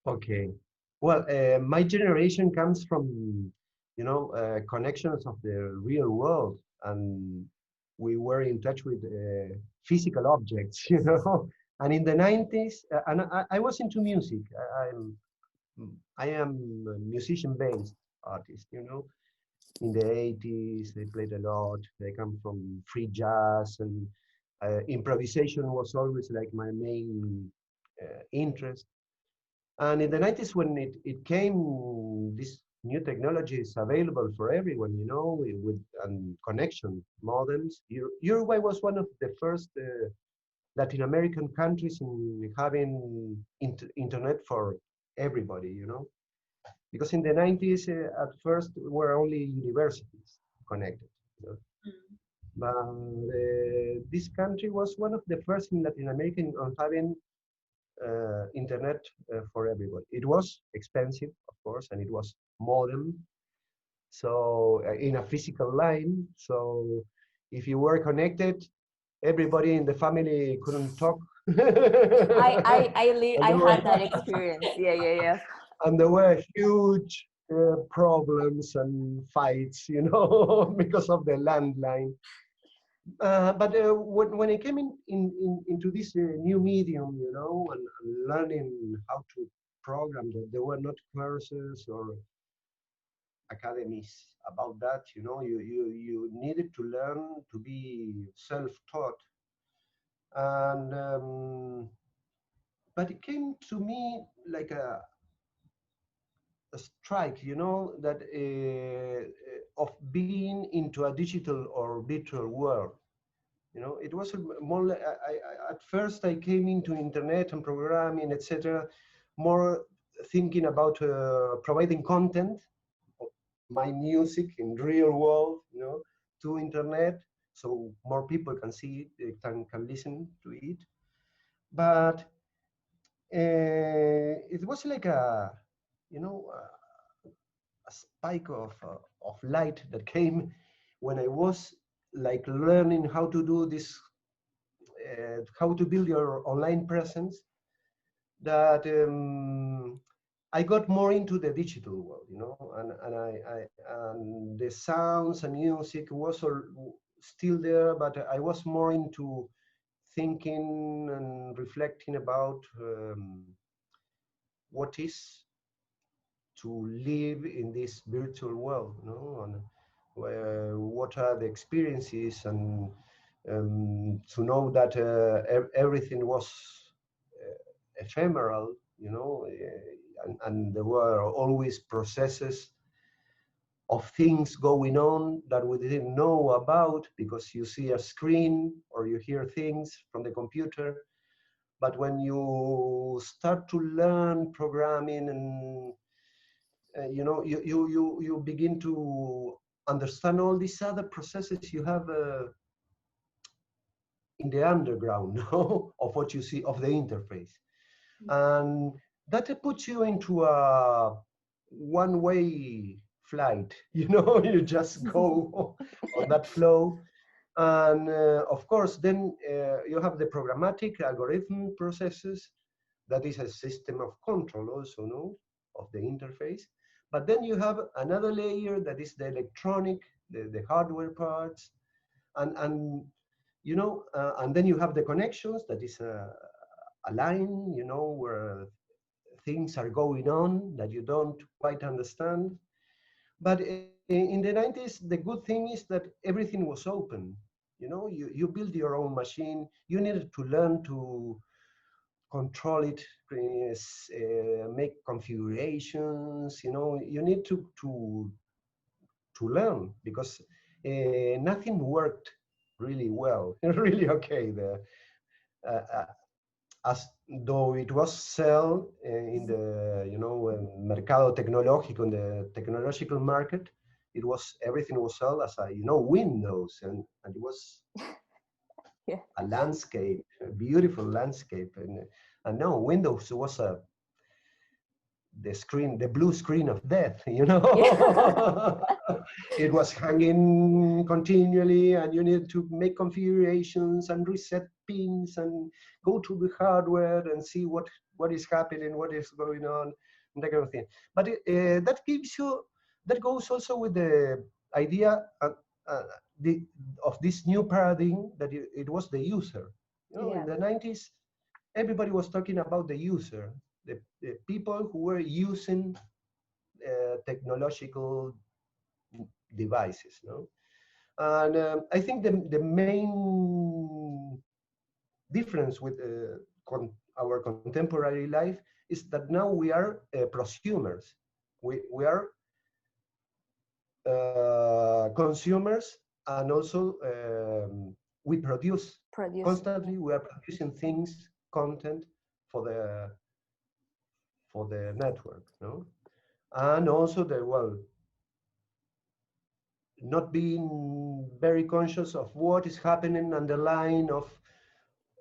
Okay. Well, my generation comes from, connections of the real world, and we were in touch with physical objects, And in the 90s, and I was into music. I am a musician-based artist, In the 80s, they played a lot. They come from free jazz, and improvisation was always like my main interest. And in the 90s, when it came, this new technology is available for everyone, with connection modems. Uruguay was one of the first Latin American countries in having internet for everybody, because in the 90s, at first, were only universities connected. You know? But this country was one of the first in Latin America on having internet for everybody. It was expensive, of course, and it was modem. So in a physical line. So if you were connected, everybody in the family couldn't talk. I had that experience. Yeah, yeah, yeah. And there were huge problems and fights, because of the landline. But when I came into this new medium, and learning how to program, that there were not courses or academies about that. You needed to learn to be self-taught, and but it came to me like a strike, that of being into a digital or virtual world. It was more like, at first I came into internet and programming, etc., more thinking about providing content, my music in real world, to internet, so more people can see it, can listen to it. But it was like a spike of light that came when I was like learning how to do this, how to build your online presence, that I got more into the digital world, and the sounds and music was still there, but I was more into thinking and reflecting about what is to live in this virtual world, and what are the experiences, and to know that everything was ephemeral, and there were always processes of things going on that we didn't know about, because you see a screen or you hear things from the computer. But when you start to learn programming, and you begin to understand all these other processes you have in the underground of what you see of the interface. And that puts you into a one-way flight. You just go on that flow. And of course, then you have the programmatic algorithm processes. That is a system of control also, no, of the interface. But then you have another layer that is the electronic, the hardware parts, and and then you have the connections, that is a line, where things are going on that you don't quite understand. But in the 90s, the good thing is that everything was open. You build your own machine. You needed to learn to control it, make configurations. You need to learn, because nothing worked really well, really okay there. Uh, uh, as though it was sell in the mercado tecnológico, in the technological market, everything was sold as a Windows, and it was Yeah. a landscape, a beautiful landscape, and no, Windows was the screen, the blue screen of death, you know. Yeah. It was hanging continually, and you need to make configurations and reset pins and go to the hardware and see what is happening, what is going on, and that kind of thing. But that gives you, that goes also with the idea uh, the, of this new paradigm that it was the user. You know, in Yeah. the 90s, everybody was talking about the user, the people who were using technological devices. No? And I think the main difference with our contemporary life is that now we are prosumers. We are consumers, and also we produce Producing. Yeah. constantly. We are producing things, content for the network, no? And also the, well, not being very conscious of what is happening underlying of,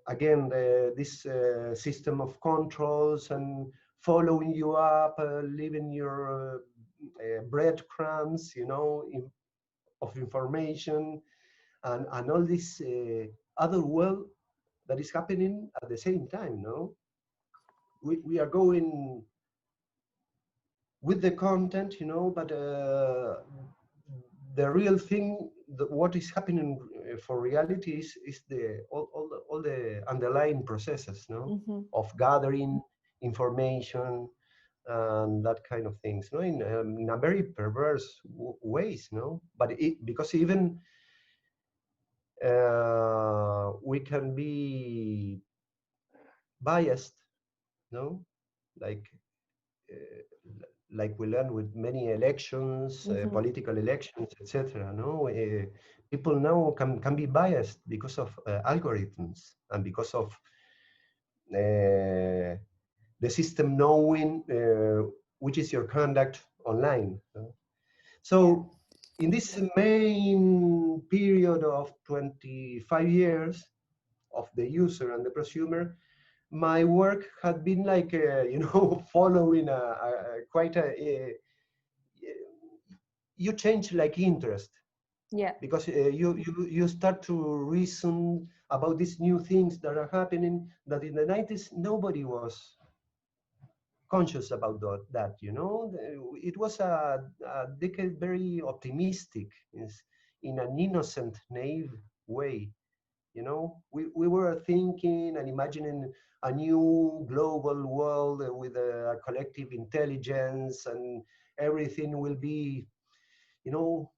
again, this system of controls and following you up, leaving your breadcrumbs, you know, of information, and all this other world that is happening at the same time. No, we are going with the content, you know, but the real thing, what is happening for reality is the all the underlying processes, no, Mm-hmm. of gathering information and that kind of things, no, in a very perverse ways, no, but because even we can be biased, no, like uh, like we learn with many elections, Mm-hmm. political elections, etc. No, people now can be biased because of algorithms and because of the system knowing which is your conduct online. Yeah. So in this main period of 25 years of the user and the prosumer, my work had been like, you know, following quite you change like interest, Yeah. because you start to reason about these new things that are happening that in the 90s nobody was conscious about that, you know. It was a decade very optimistic, in an innocent, naive way. You know, we were thinking and imagining a new global world with a collective intelligence, and everything will be, you know,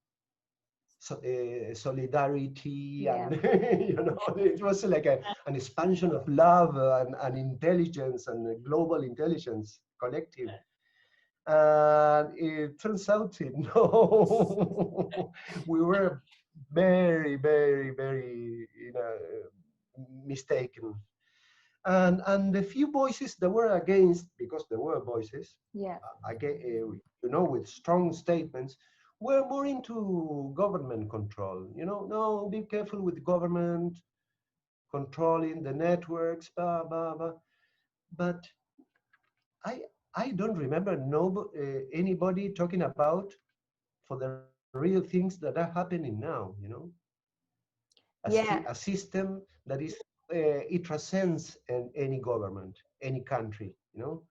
solidarity, Yeah. and you know, it was like an expansion of love and intelligence and global intelligence, collective. And it turns out, no, we were very, very, very, you know, mistaken. And the few voices that were against, because there were voices, Yeah. you know, with strong statements, were more into government control. You know, no, be careful with government controlling the networks, blah blah blah. But I I don't remember anybody talking about for the real things that are happening now. You know, Yeah. a system that is it transcends any government, any country. You know,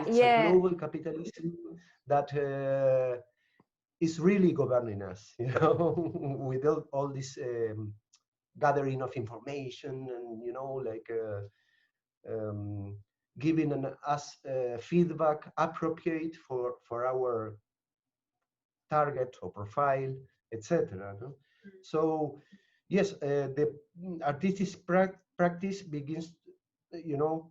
it's a Yeah. global capitalism that is really governing us. You know, with all this gathering of information, and you know, like um, giving us feedback appropriate for our target or profile, etc. No? So yes, the artistic practice begins, you know,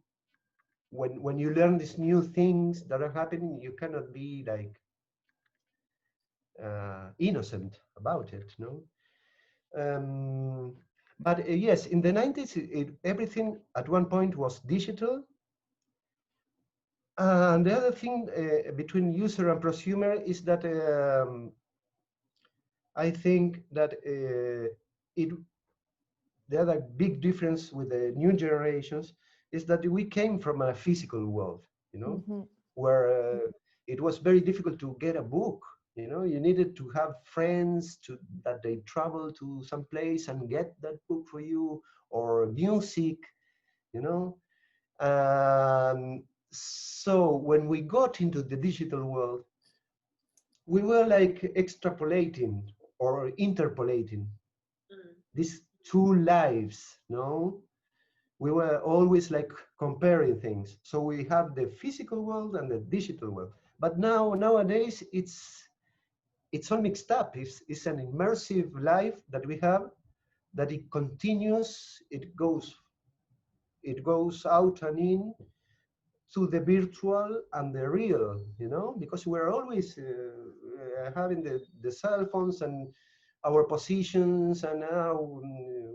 when you learn these new things that are happening, you cannot be like innocent about it, no. Um, but yes, in the 90s, everything at one point was digital. And the other thing between user and prosumer is that I think that it the other big difference with the new generations is that we came from a physical world, you know. Mm-hmm. where it was very difficult to get a book. You know, you needed to have friends to that they travel to some place and get that book for you, or music. You know, so when we got into the digital world, we were like extrapolating or interpolating these two lives. No, we were always like comparing things. So we have the physical world and the digital world. But nowadays it's all mixed up. It's an immersive life that we have, that it continues, it goes out and in to the virtual and the real, you know, because we're always having the cell phones and our positions and now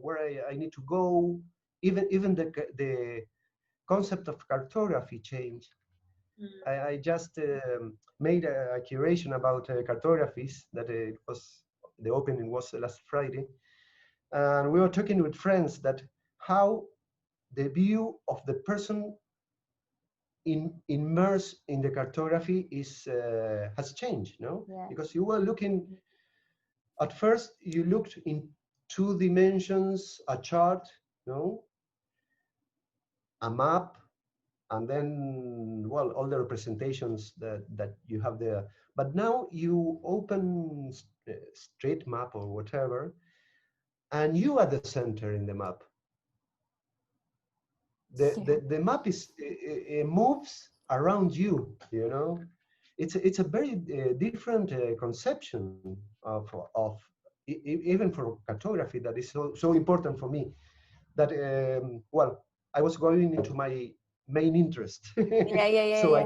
where I need to go. Even the concept of cartography changed. I just made a curation about cartographies that it was the opening was last Friday, and we were talking with friends that how the view of the person immersed in the cartography is has changed, no? Yeah. Because you were looking at first, you looked in 2 dimensions, a chart, no, a map, and then well all the representations that you have there. But now you open street map or whatever, and you are the center in the map. The map is it moves around you, you know. It's a very different conception of even for cartography, that is so important for me, that well, I was going into my main interest. Yeah, yeah, yeah, So yeah.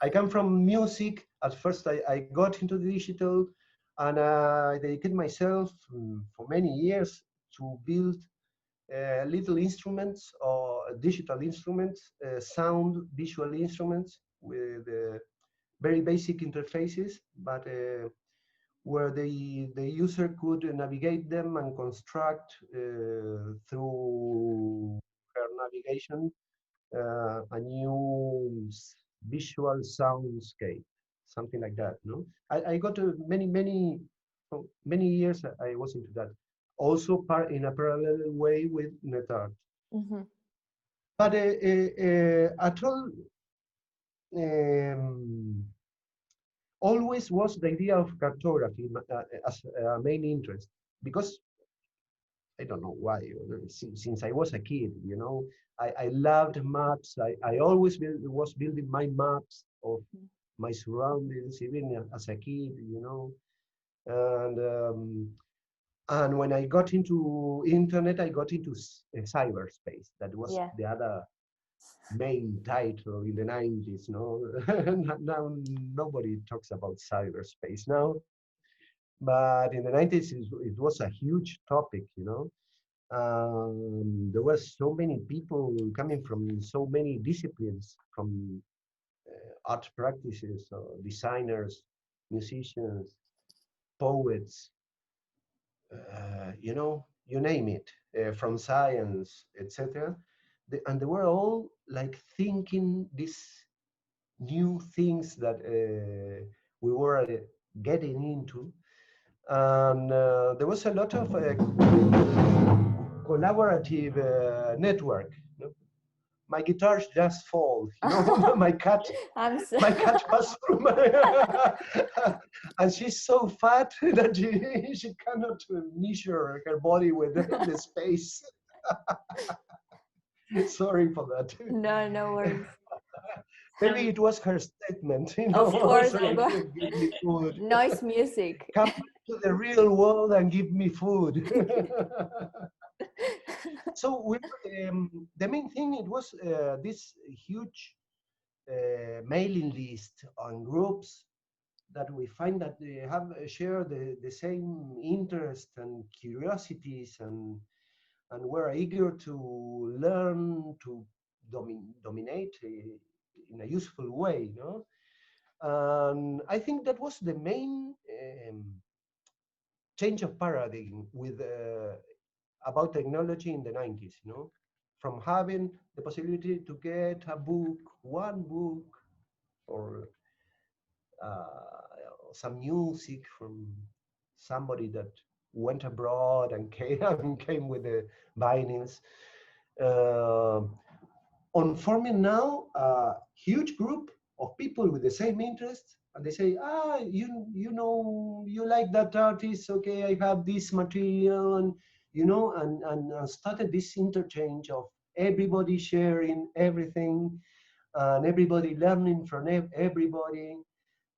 I come from music. At first, I got into the digital, and I dedicated myself for many years to build little instruments or digital instruments, sound visual instruments with very basic interfaces, but where the user could navigate them and construct through her navigation a new visual soundscape, something like that. No, I got many years I was into that. Also, in a parallel way with net.art. Mm-hmm. But at all, um, always was the idea of cartography as a main interest, because I don't know why. Since I was a kid, you know, I loved maps. I always was building my maps of my surroundings, even as a kid, you know. And when I got into internet, I got into cyberspace. That was Yeah. the other main title in the 90s. No, now nobody talks about cyberspace now, but in the 90s it was a huge topic, you know. There were so many people coming from so many disciplines, from art practices, designers, musicians, poets, you know, you name it, from science, etc. And they were all like thinking these new things that we were getting into. And there was a lot of collaborative network. You know? My guitars just fall. You know, I'm so my cat passed through my, and she's so fat that she cannot measure her body with the space. Sorry for that. no, no worries. Maybe it was her statement, you Of know, course, so of like, course. give me food. Noise music. Come back to the real world and give me food. So the main thing, it was this huge mailing list on groups that we find that they have share the same interest and curiosities, and were eager to learn to dominate in a useful way, you know. And I think that was the main change of paradigm with about technology in the 90s, you know, from having the possibility to get a book, one book, or some music from somebody that went abroad and came and came with the vinyls. Uh, on forming now a huge group of people with the same interests, and they say, you like that artist, okay, I have this material, and and started this interchange of everybody sharing everything and everybody learning from everybody.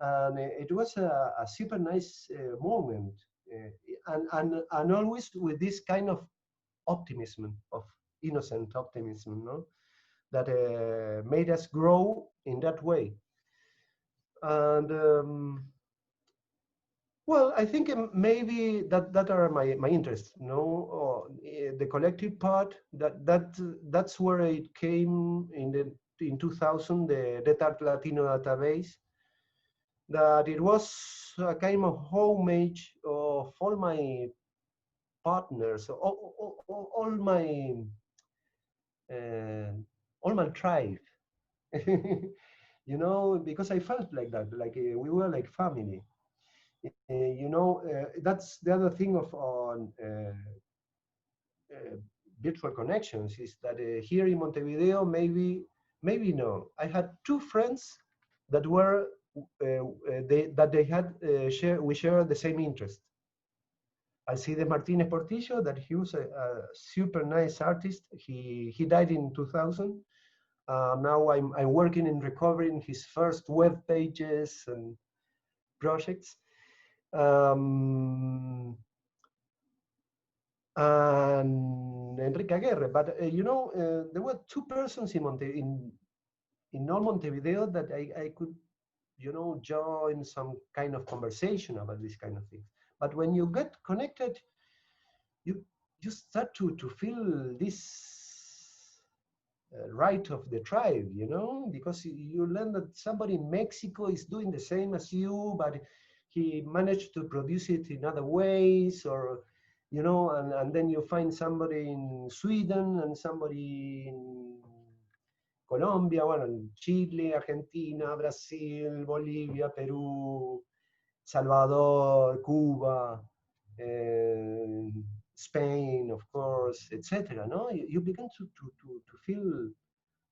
And it was a super nice moment, and always with this kind of optimism, of innocent optimism, no, that made us grow in that way. And well, I think maybe that are my interests, no, the collective part. That's where it came in 2000, the net.art Latino database. That it was a kind of homage of all my partners, uh, all my tribe. Because I felt like that, like we were like family. That's the other thing of on uh, virtual connections, is that here in Montevideo, maybe no. I had two friends that were they had we share the same interest. Alcide Martinez Portillo, that he was a super nice artist. He died in 2000. Now I'm working in recovering his first web pages and projects. Um, and Enrique Aguirre. But there were two persons in all Montevideo that I could join some kind of conversation about this kind of things. But when you get connected, you you start to feel this right of the tribe, because you learn that somebody in Mexico is doing the same as you, but he managed to produce it in other ways, or and then you find somebody in Sweden and somebody in Colombia, bueno, en Chile, Argentina, Brasil, Bolivia, Perú, Salvador, Cuba, uh, Spain, of course, etc. No, you begin to feel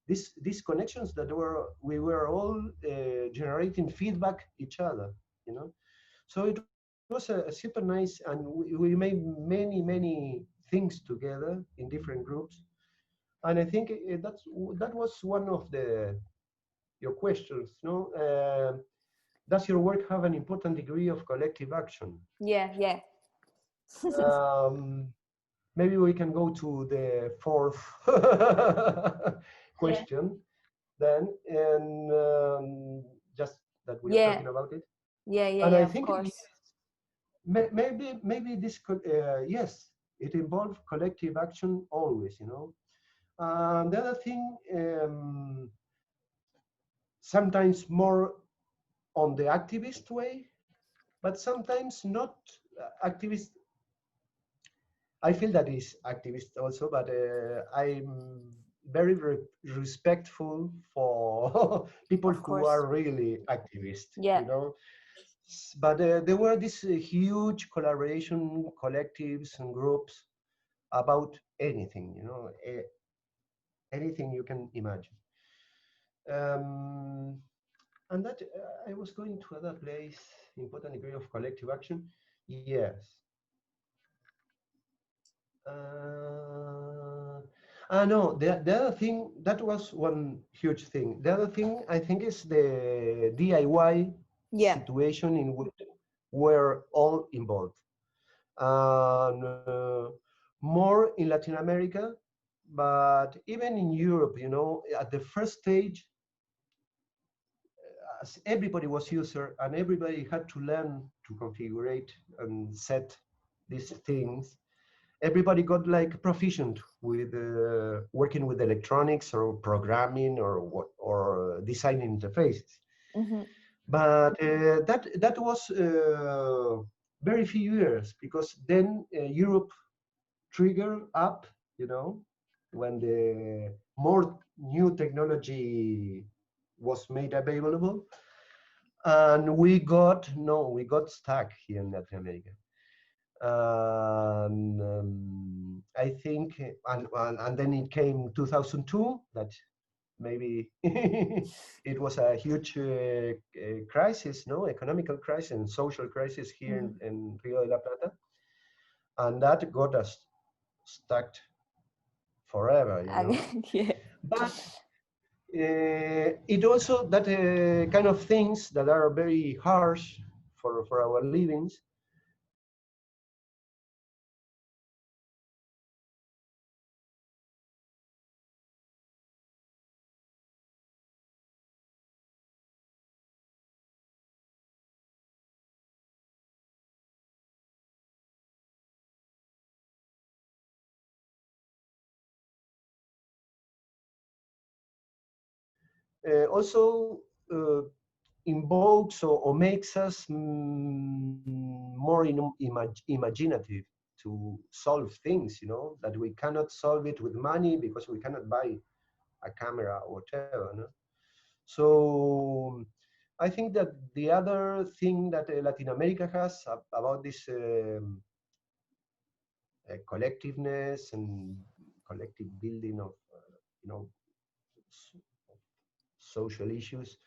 these connections that we were all generating feedback each other, So it was a super nice, and we made many things together in different groups. And I think that was one of your questions, no? Does your work have an important degree of collective action? Yeah. Um, Maybe we can go to the fourth Yeah. question then, and just that we are Yeah. talking about it. And Yeah, I of think course. maybe this could, yes, it involves collective action always, the other thing, sometimes more on the activist way, but sometimes not activist. I feel that is activist also, but I'm very respectful for people Of who course. are really activist, Yeah. But there were these huge collaboration collectives and groups about anything, anything you can imagine. Um, and that I was going to other place, important degree of collective action. Yes. No, the other thing, that was one huge thing. The other thing I think is the DIY Yeah. situation in which we're all involved. And more in Latin America, but even in Europe, at the first stage, as everybody was user and everybody had to learn to configure and set these things, everybody got like proficient with working with electronics or programming or designing interfaces. Mm-hmm. But that was very few years, because then Europe triggered up, when the more new technology was made available, and we got stuck here in Latin America. I think, and then it came 2002, that maybe it was a huge crisis, no, economical crisis and social crisis here in Rio de la Plata, and that got us stuck forever, Again, yeah. But it also, that kind of things that are very harsh for our livings, also invokes or makes us more imaginative to solve things, that we cannot solve it with money because we cannot buy a camera or whatever. No? So I think that the other thing that Latin America has about this collectiveness and collective building of, you know, social issues,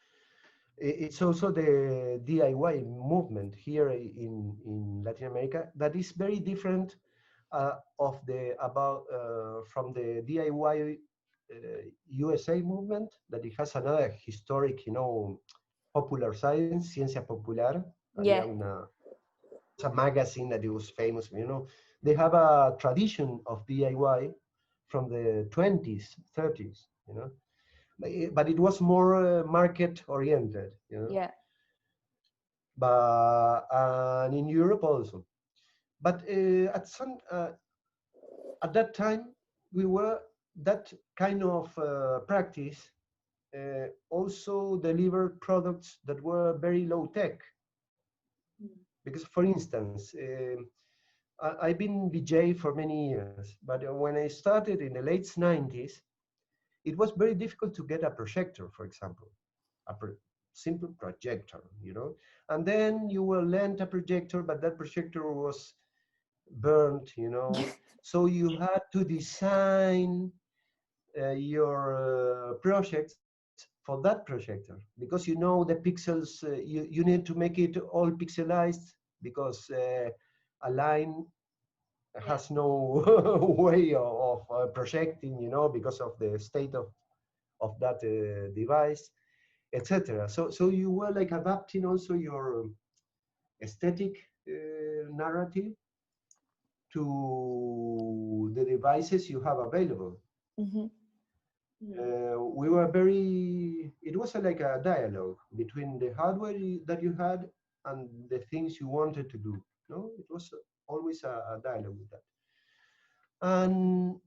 it's also the DIY movement here in Latin America that is very different from the DIY USA movement, that it has another historic, popular science, ciencia popular. Yeah. There was a magazine that it was famous. They have a tradition of DIY from the 20s, 30s. But it was more market oriented. Yeah. But and in Europe also. But at that time, we were that kind of practice also delivered products that were very low tech. Because, for instance, I've been VJ for many years, but when I started in the late 90s, it was very difficult to get a projector, for example, simple projector, and then you will lend a projector, but that projector was burnt, so you had to design your projects for that projector, because the pixels, you need to make it all pixelized, because a line has no way of projecting, because of the state of that device, etc. So you were like adapting also your aesthetic narrative to the devices you have available. We were it was like a dialogue between the hardware that you had and the things you wanted to do. No, it was always a dialogue with that. And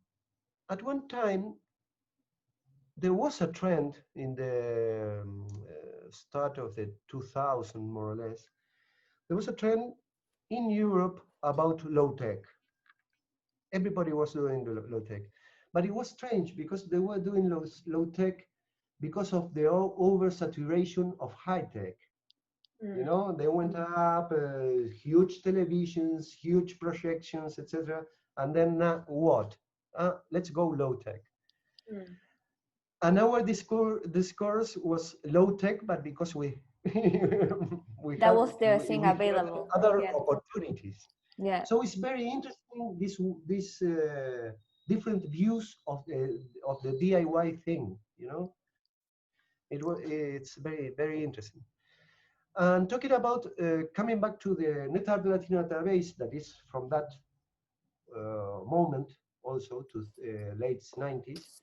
at one time, there was a trend in the start of the 2000, more or less. There was a trend in Europe about low tech. Everybody was doing the low tech. But it was strange because they were doing low tech because of the oversaturation of high tech. They went up, huge televisions, huge projections, etc. And then what? Let's go low tech. And our discourse was low tech, but because we that was the thing available. Other opportunities. Yeah. So it's very interesting, this different views of the DIY thing. It's very, very interesting. And talking about coming back to the net.art Latino database, that is from that moment also to late 90s.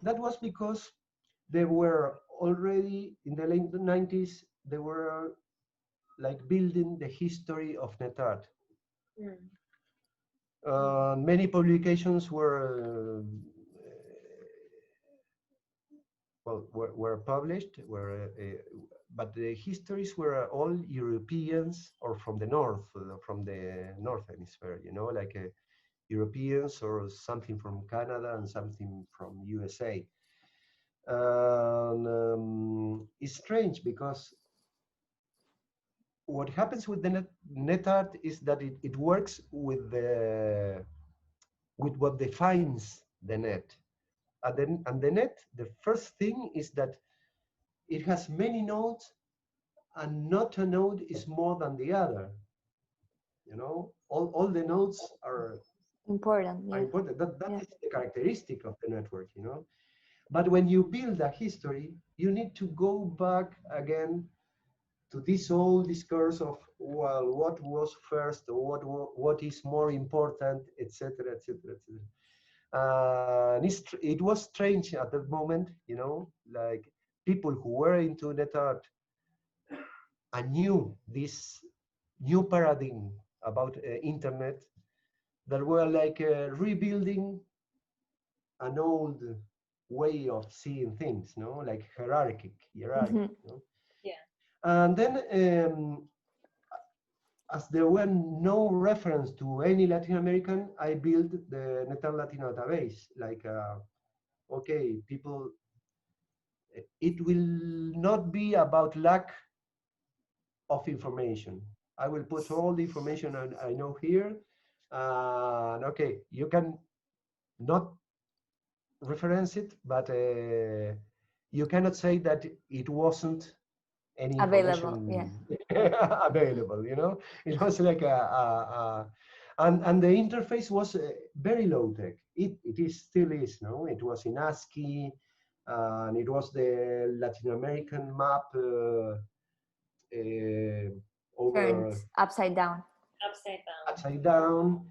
That was because they were already in the late 90s. They were like building the history of net.art. Many publications were published, but the histories were all Europeans or from the north hemisphere, like Europeans or something from Canada and something from USA. And it's strange because what happens with the net art is that it works with what defines the net. And the net, the first thing is that it has many nodes, and not a node is more than the other. You know, all the nodes are Important, yeah. important. That Yeah. is the characteristic of the network, you know. But when you build a history, you need to go back again to this old discourse of, well, what was first, or what is more important, etc., etc., etc. And it was strange at that moment, you know, like people who were into net art and knew this new paradigm about internet, that were like rebuilding an old way of seeing things, no, like hierarchy, no? Yeah. And then as there were no reference to any Latin American, I built the NetArt Latino database. Like, okay, people, it will not be about lack of information. I will put all the information I know here. And okay, you can not reference it, but you cannot say that it wasn't any Available, yeah. information available, you know. It was like and the interface was very low tech. It is still is, no, it was in ASCII, and it was the Latin American map Turned over upside down. upside down.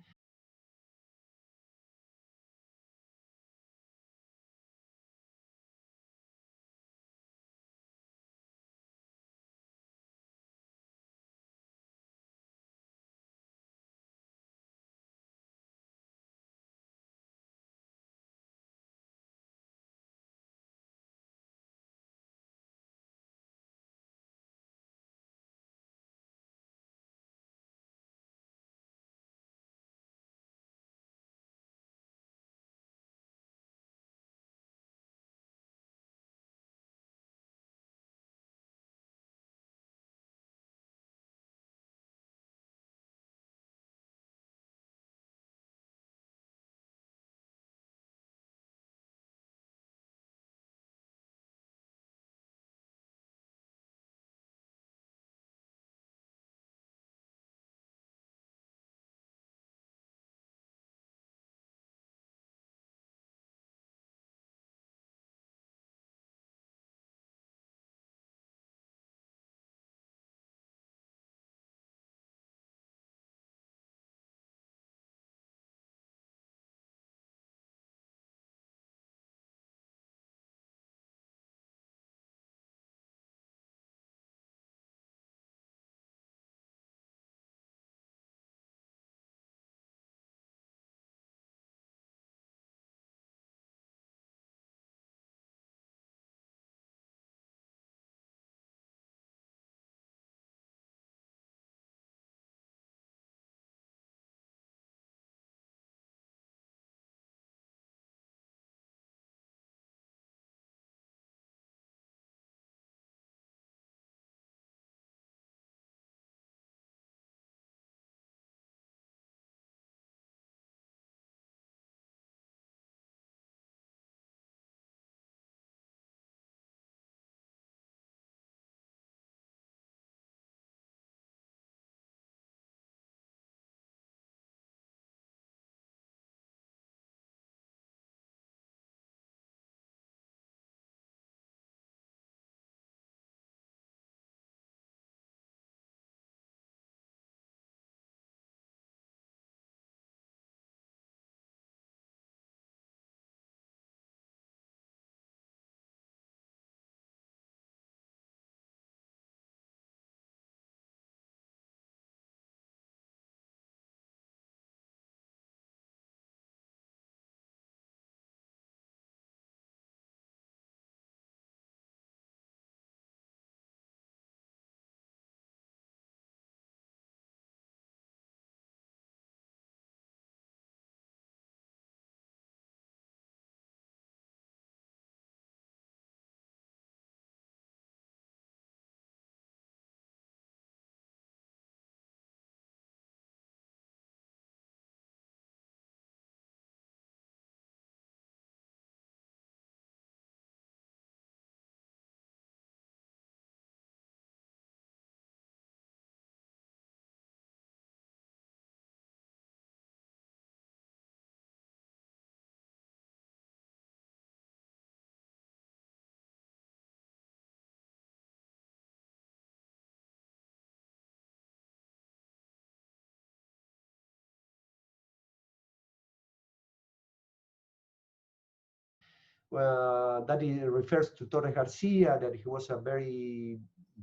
that refers to Torres Garcia, that he was a very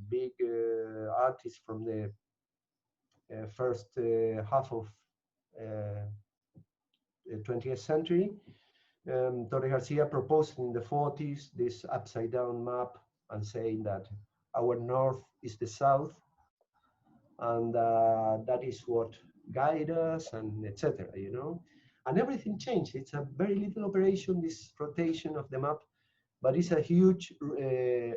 big artist from the first half of 20th century. Torres Garcia proposed in the 40s this upside down map and saying that our north is the south, and that is what guides us, and etc. You know, and everything changed. It's a very little operation, this rotation of the map, but it's a huge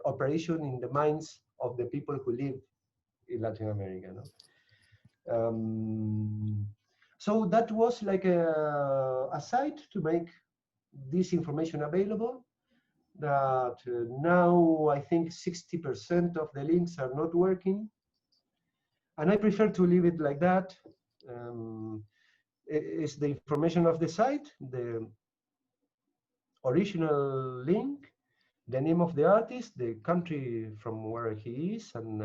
operation in the minds of the people who live in Latin America. No? So that was like a site to make this information available. That now I think 60% of the links are not working, and I prefer to leave it like that. It's the information of the site, the original link, the name of the artist, the country from where he is, and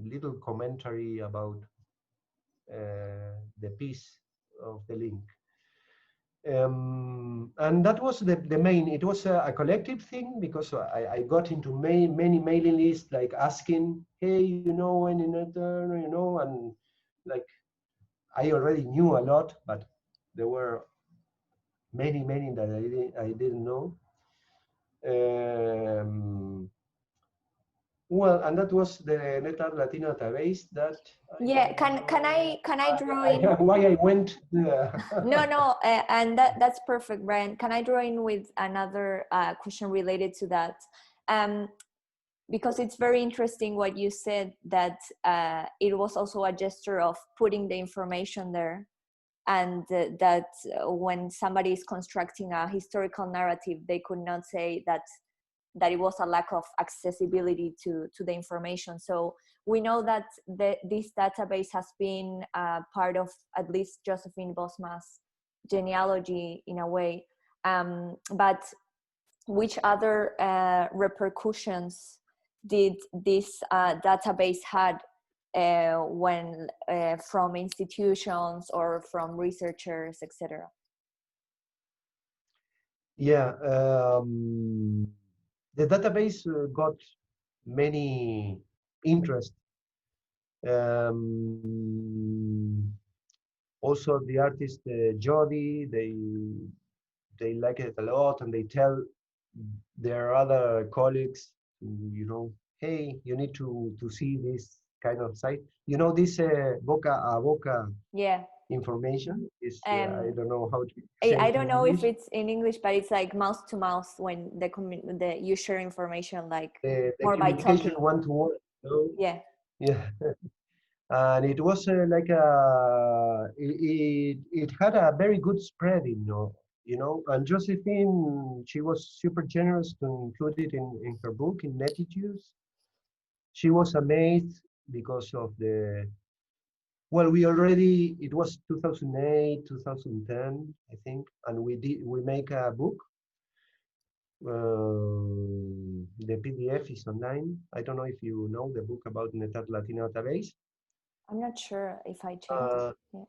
little commentary about the piece of the link. And that was the main. It was a collective thing, because I got into many mailing lists, like asking, hey, you know, any net.art, you know, and like I already knew a lot, but there were many that I didn't know. Well, and that was the net.art Latino database. That yeah, can I draw in? Why I went? No, and that's perfect, Brian. Can I draw in with another question related to that? Because it's very interesting what you said, that it was also a gesture of putting the information there, and that when somebody is constructing a historical narrative, they could not say that it was a lack of accessibility to the information. So we know that this database has been part of at least Josephine Bosma's genealogy in a way. But which other repercussions did this database had when from institutions or from researchers, etc.? Yeah, the database got many interest. Also, the artist Jody, they like it a lot, and they tell their other colleagues, you know, hey, you need to see this kind of site. You know, this boca a boca Yeah. information is I don't know how to say I it don't in know English. if it's in English, but it's like mouth to mouth, when you share information, like The more by communication talking. one to one. No? Yeah. Yeah. And it was like it had a very good spread, you know. And Josephine, she was super generous to include it in her book in Netitudes. She was amazed because of the, well, it was 2008, 2010, I think, and we make a book. The PDF is online. I don't know if you know the book about net.art Latino database. I'm not sure if I checked it.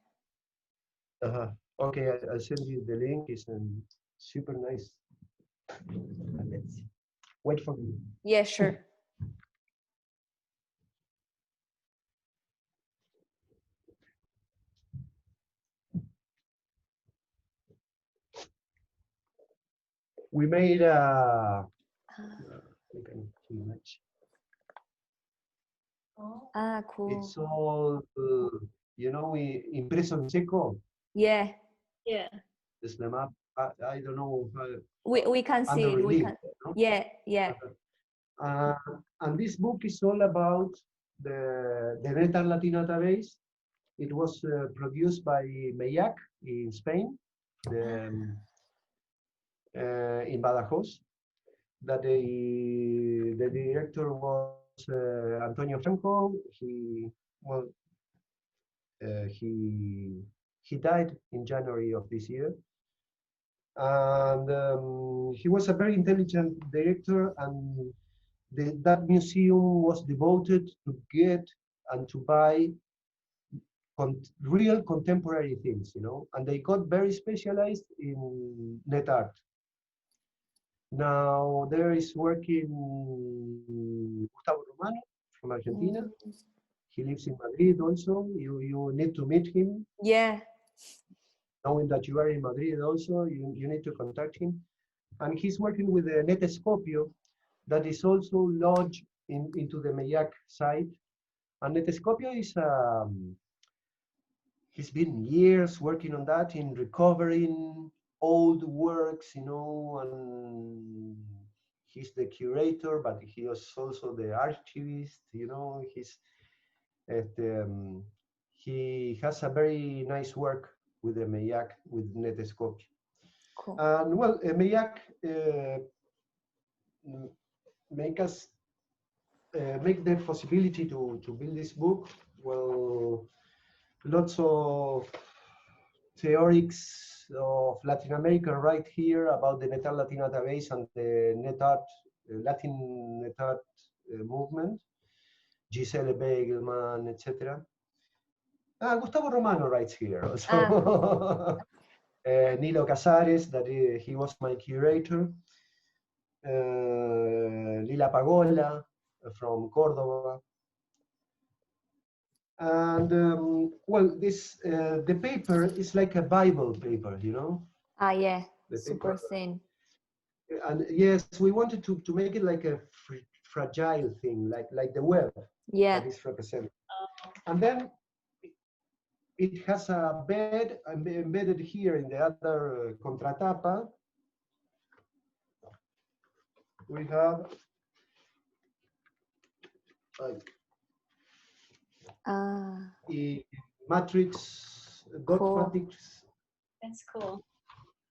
Yeah. Okay, I'll send you the link. It's super nice. Let's see. Wait for me. Yeah, sure. We made too much. Cool. It's all, you know, impreso en seco. Yeah. Yeah. It's the map. I don't know how. We can see it. We can. No? Yeah, yeah. And this book is all about the net.art Latino database. It was produced by Meyac in Spain, in Badajoz. That the director was Antonio Franco. He died in January of this year, and he was a very intelligent director, and that museum was devoted to get and to buy real contemporary things, you know, and they got very specialized in net art. Now there is working Gustavo Romano from Argentina. Mm. He lives in Madrid also. You need to meet him. Yeah, Knowing that you are in Madrid also, you need to contact him. And he's working with a Netescopio that is also lodged into the Meyac site. And Netescopio is, he's been years working on that, in recovering old works, and he's the curator, but he is also the archivist, at, he has a very nice work with the Meyac, with Netescopio. cool. And well, Meyac make us make the possibility to build this book. Well, lots of theorics of Latin America right here about the net.art Latin database and the net.art Latin net.art movement. Gisele Begelman, etc. Gustavo Romano writes here also. Cool. Nilo Casares, that he was my curator. Lila Pagola from Córdoba. And well, this the paper is like a Bible paper, Yeah, the super paper. thin. And yes, we wanted to make it like a fragile thing, like the web Yeah. that is represented. And then it has a bed embedded here in the other contratapa. We have a matrix, dot Cool. matrix. That's cool.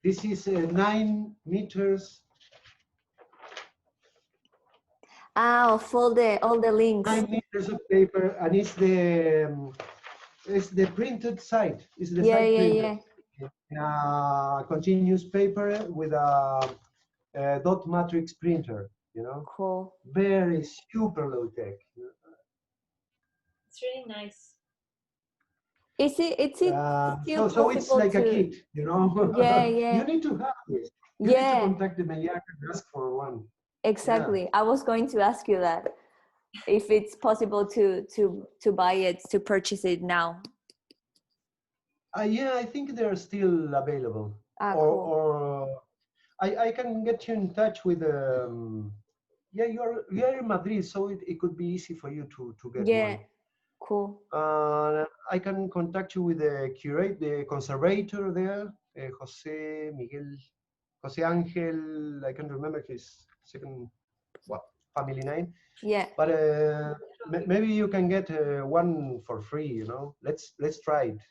This is 9 meters. Of all the links. 9 meters of paper, and it's the printed side. It's the side printed. Yeah. Continuous paper with a dot matrix printer. Cool. Very super low tech. It's really nice. Is it still so it's like a kit, Yeah. You need to have this. You need to contact the Meyac and ask for one. Exactly. Yeah. I was going to ask you that, if it's possible to buy it, to purchase it now. Yeah, I think they're still available. Cool. Or I can get you in touch with yeah, you're in Madrid, so it could be easy for you to get one. Cool. I can contact you with the the conservator there, Jose Angel. I can't remember his second family name. Yeah. But maybe you can get one for free. Let's try it.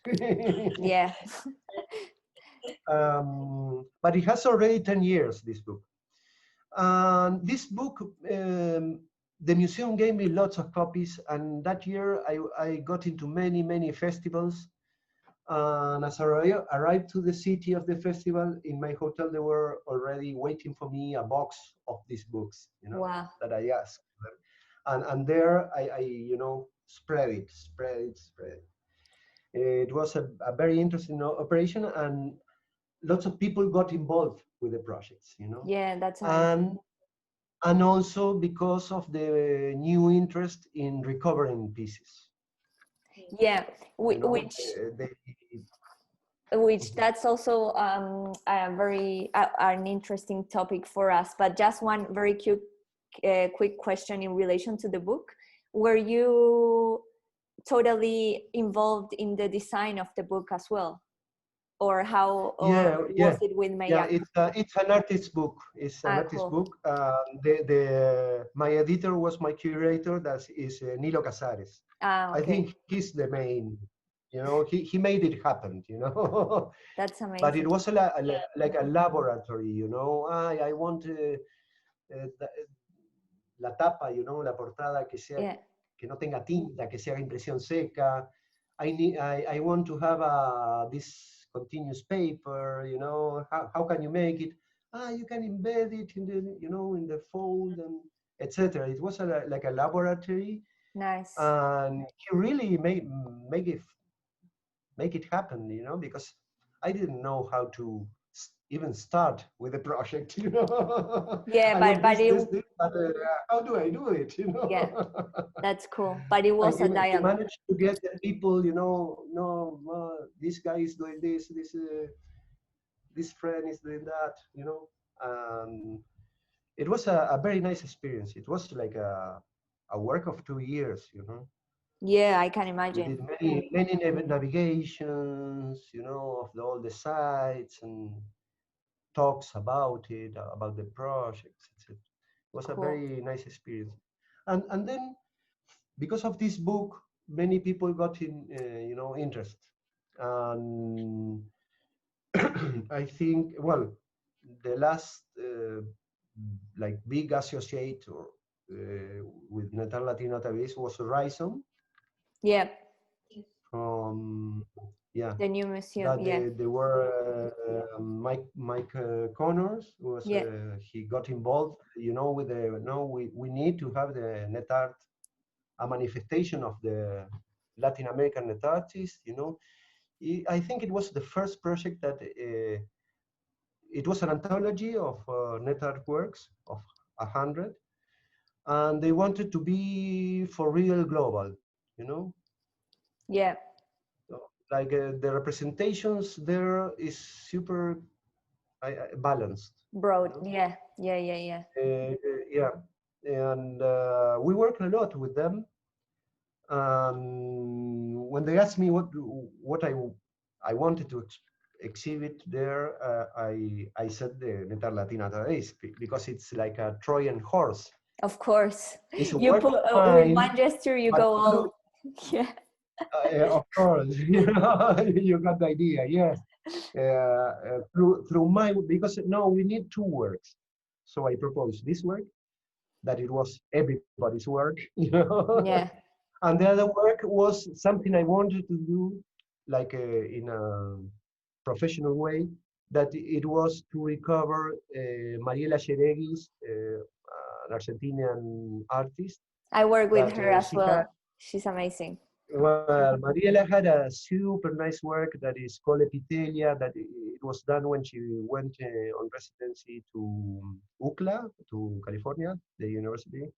Yeah. But it has already 10 years, this book. This book, the museum gave me lots of copies, and that year I got into many festivals. And as I arrived to the city of the festival, in my hotel, they were already waiting for me a box of these books, Wow. that I asked them. And there I spread it. It was a very interesting operation, and lots of people got involved with the projects, Yeah, that's amazing. And also because of the new interest in recovering pieces. Yeah, which that's also a very an interesting topic for us. But just one very quick question in relation to the book: were you totally involved in the design of the book as well, or how? Or was it with Meyac? Yeah, it's an artist's book. It's an artist's book. My editor was my curator. That is Nilo Casares. Okay. I think he's the main. He made it happen. That's amazing. But it was like a laboratory. I want la tapa, la portada que sea, que no tenga tinta, que sea impresión seca. I want to have this continuous paper, how can you make it? You can embed it in the, in the fold, and etc. It was like a laboratory. Nice. And he really make it happen, because I didn't know how to even start with the project, you know. Yeah, I want but this, but how do I do it, you know? yeah, that's cool. But it And was a even to dialogue. manage to get the people, you know, no, this guy is doing this friend is doing that, you know. And it was a very nice experience. It was like a work of 2 years, you know. Yeah, I can We imagine. did many navigations, you know, of all the sites and talks about the projects, etc. It was a Cool. very nice experience. And then because of this book, many people got in, you know, interest. And I think, well, the last like big associate or with Natal Latino database was Horizon Yeah, from, yeah, the new museum. that Yeah, they were Mike Connors was yeah, he got involved, you know, with the no we need to have the net art, a manifestation of the Latin American net artists, you know. I think it was the first project that it was an anthology of net art works of 100, and they wanted to be for real global, you know. yeah. So, like the representations there is super balanced, you Broad. know. Yeah, yeah, yeah, yeah. Yeah, and we work a lot with them. When they asked me what I wanted to exhibit there, I said the Netar Latina Days because it's like a Trojan horse. Of course. It's a You work put of with mine, one gesture, you but go look, all. Yeah, of course, you know, you got the idea. Yes, through my, because no, we need two works. So I proposed this work, that it was everybody's work, you know. yeah. And the other work was something I wanted to do, like in a professional way, that it was to recover Mariela Cheregui's, an Argentinian artist, I work with that her as she had. well. She's amazing. Well, Mariela had a super nice work that is called Epitelia, that it was done when she went on residency to UCLA, to California, the university.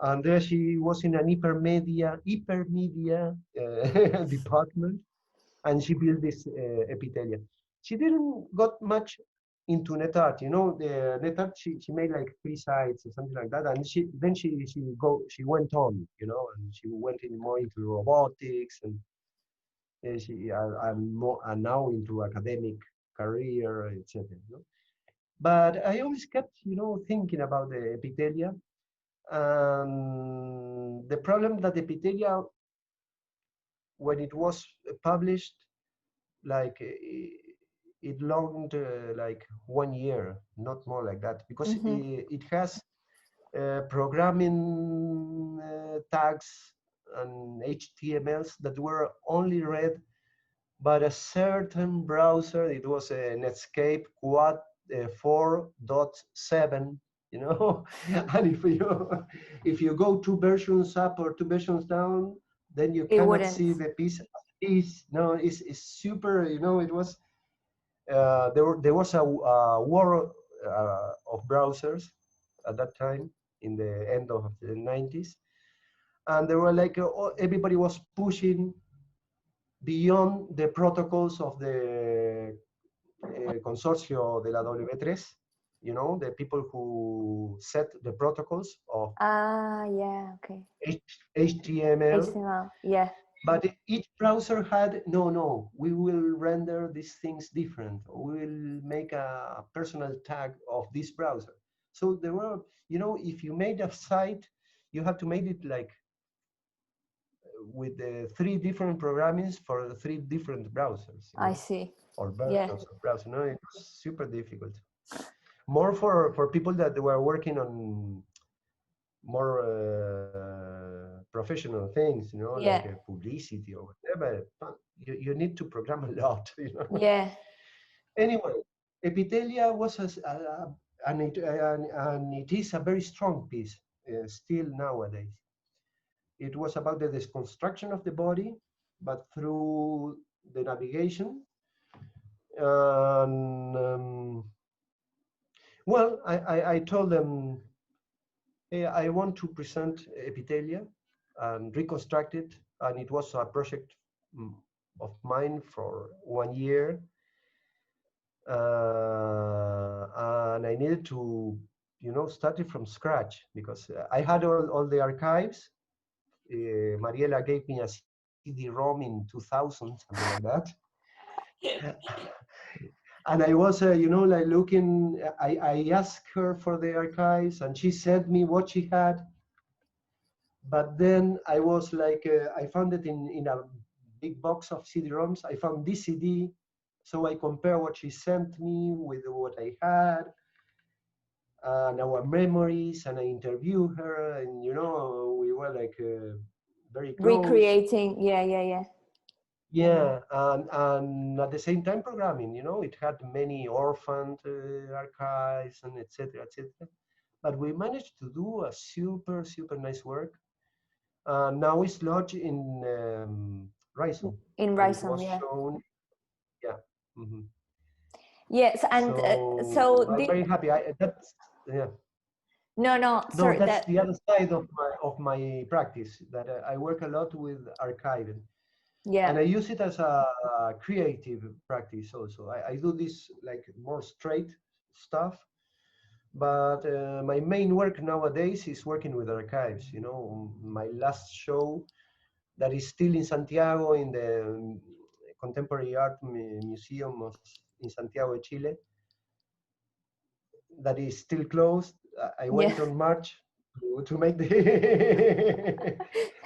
And there she was in an hypermedia department, and she built this epithelium. She didn't got much into net art, you know. The net art, she made like 3 sites or something like that, and she went on, you know, and she went in more into robotics, and and now into academic career, etc. You know? But I always kept, you know, thinking about the epithelia. The problem that epithelia, when it was published, like it longed like 1 year, not more like that, because it has programming tags and HTMLs that were only read by a certain browser. It was a Netscape Quad 4.7, you know. And if you go 2 versions up or 2 versions down, then you cannot see the piece. No, it's super, you know. It was there was a war of browsers at that time, in the end of the 90s, and there were like everybody was pushing beyond the protocols of the Consorcio de la W3, you know, the people who set the protocols of HTML. Yeah. But each browser had, no, we will render these things different. We will make a personal tag of this browser. So there were, you know, if you made a site, you have to make it like with the 3 different programmings for the 3 different browsers. I see. Or versions of browser. No, it was super difficult. More for people that were working on more professional things, you know, like publicity or whatever. You need to program a lot, you know. Yeah. Anyway, epithelia was and it is a very strong piece still nowadays. It was about the deconstruction of the body, but through the navigation. Well, I told them, hey, I want to present epithelia and reconstruct it, and it was a project of mine for 1 year, and I needed to, you know, start it from scratch, because I had all the archives. Mariela gave me a CD-ROM in 2000, something like that. And I was, you know, like looking, I asked her for the archives, and she sent me what she had. But then I was like, I found it in a big box of CD-ROMs. I found this CD, so I compare what she sent me with what I had, and our memories, and I interviewed her, and, you know, we were like very close. Recreating, yeah. Yeah, and at the same time programming, you know, it had many orphaned archives and etc. But we managed to do a super nice work. Now it's lodged in Rhizome. In Rhizome, yeah. Shown, yeah. Mm-hmm. Yes, and so I'm very happy. That's yeah. No, sorry. No, that's the other side of my practice. That I work a lot with archiving. Yeah. And I use it as a creative practice also. I do this like more straight stuff, but my main work nowadays is working with archives. You know, my last show that is still in Santiago, in the Contemporary Art Museum in Santiago de Chile, that is still closed. I went on March to make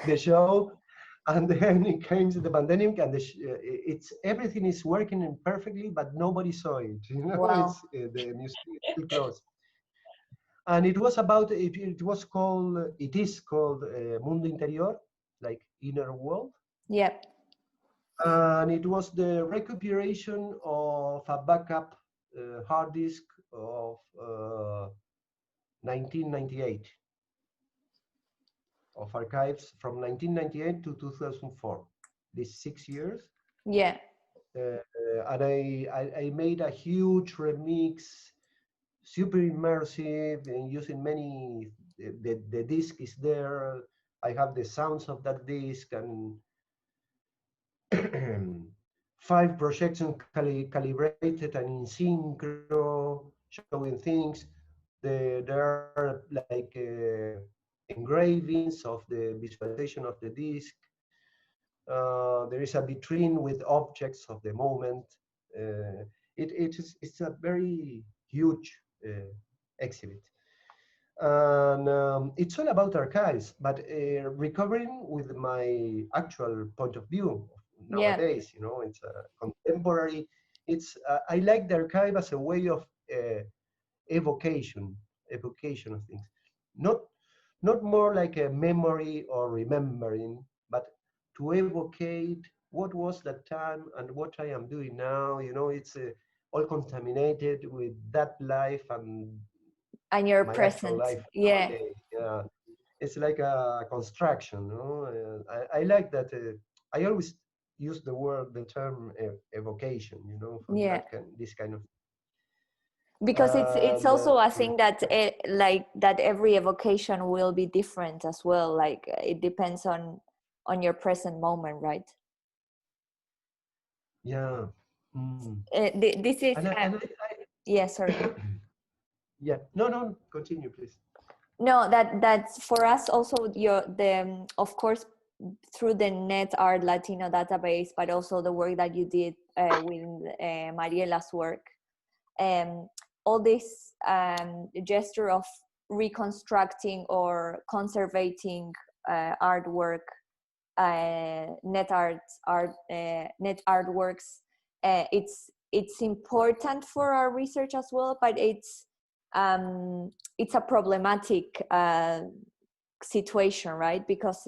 the show. And then it came to the pandemic, and it's everything is working perfectly, but nobody saw it. You know, wow. The museum is still closed. And it was about it is called Mundo Interior, like inner world. Yep. And it was the recuperation of a backup hard disk of 1998. Of archives from 1998 to 2004, these 6 years. Yeah. And I made a huge remix, super immersive, and using many the disc is there. I have the sounds of that disc, and 5 projections calibrated and in synchro, showing things. There are like engravings of the visualization of the disc. There is a vitrine with objects of the moment. It's a very huge exhibit. And it's all about archives, but recovering with my actual point of view Yeah. nowadays. It's a contemporary. It's I like the archive as a way of evocation, evocation of things, not not more like a memory or remembering, but to evocate what was that time and what I am doing now. It's all contaminated with that life And you're my actual present. life Yeah. nowadays. Yeah, it's like a construction. I like that. I always use the term evocation. For Yeah. this kind of. Because it's And also a thing that like that every evocation will be different as well. Like it depends on your present moment, right? yeah. Mm. This is yeah, sorry. Yeah. No. Continue, please. No, that's for us also the of course through the net.art Latino database, but also the work that you did with Mariela's work. All this gesture of reconstructing or conservating artwork, net artworks. It's important for our research as well, but it's a problematic situation, right? Because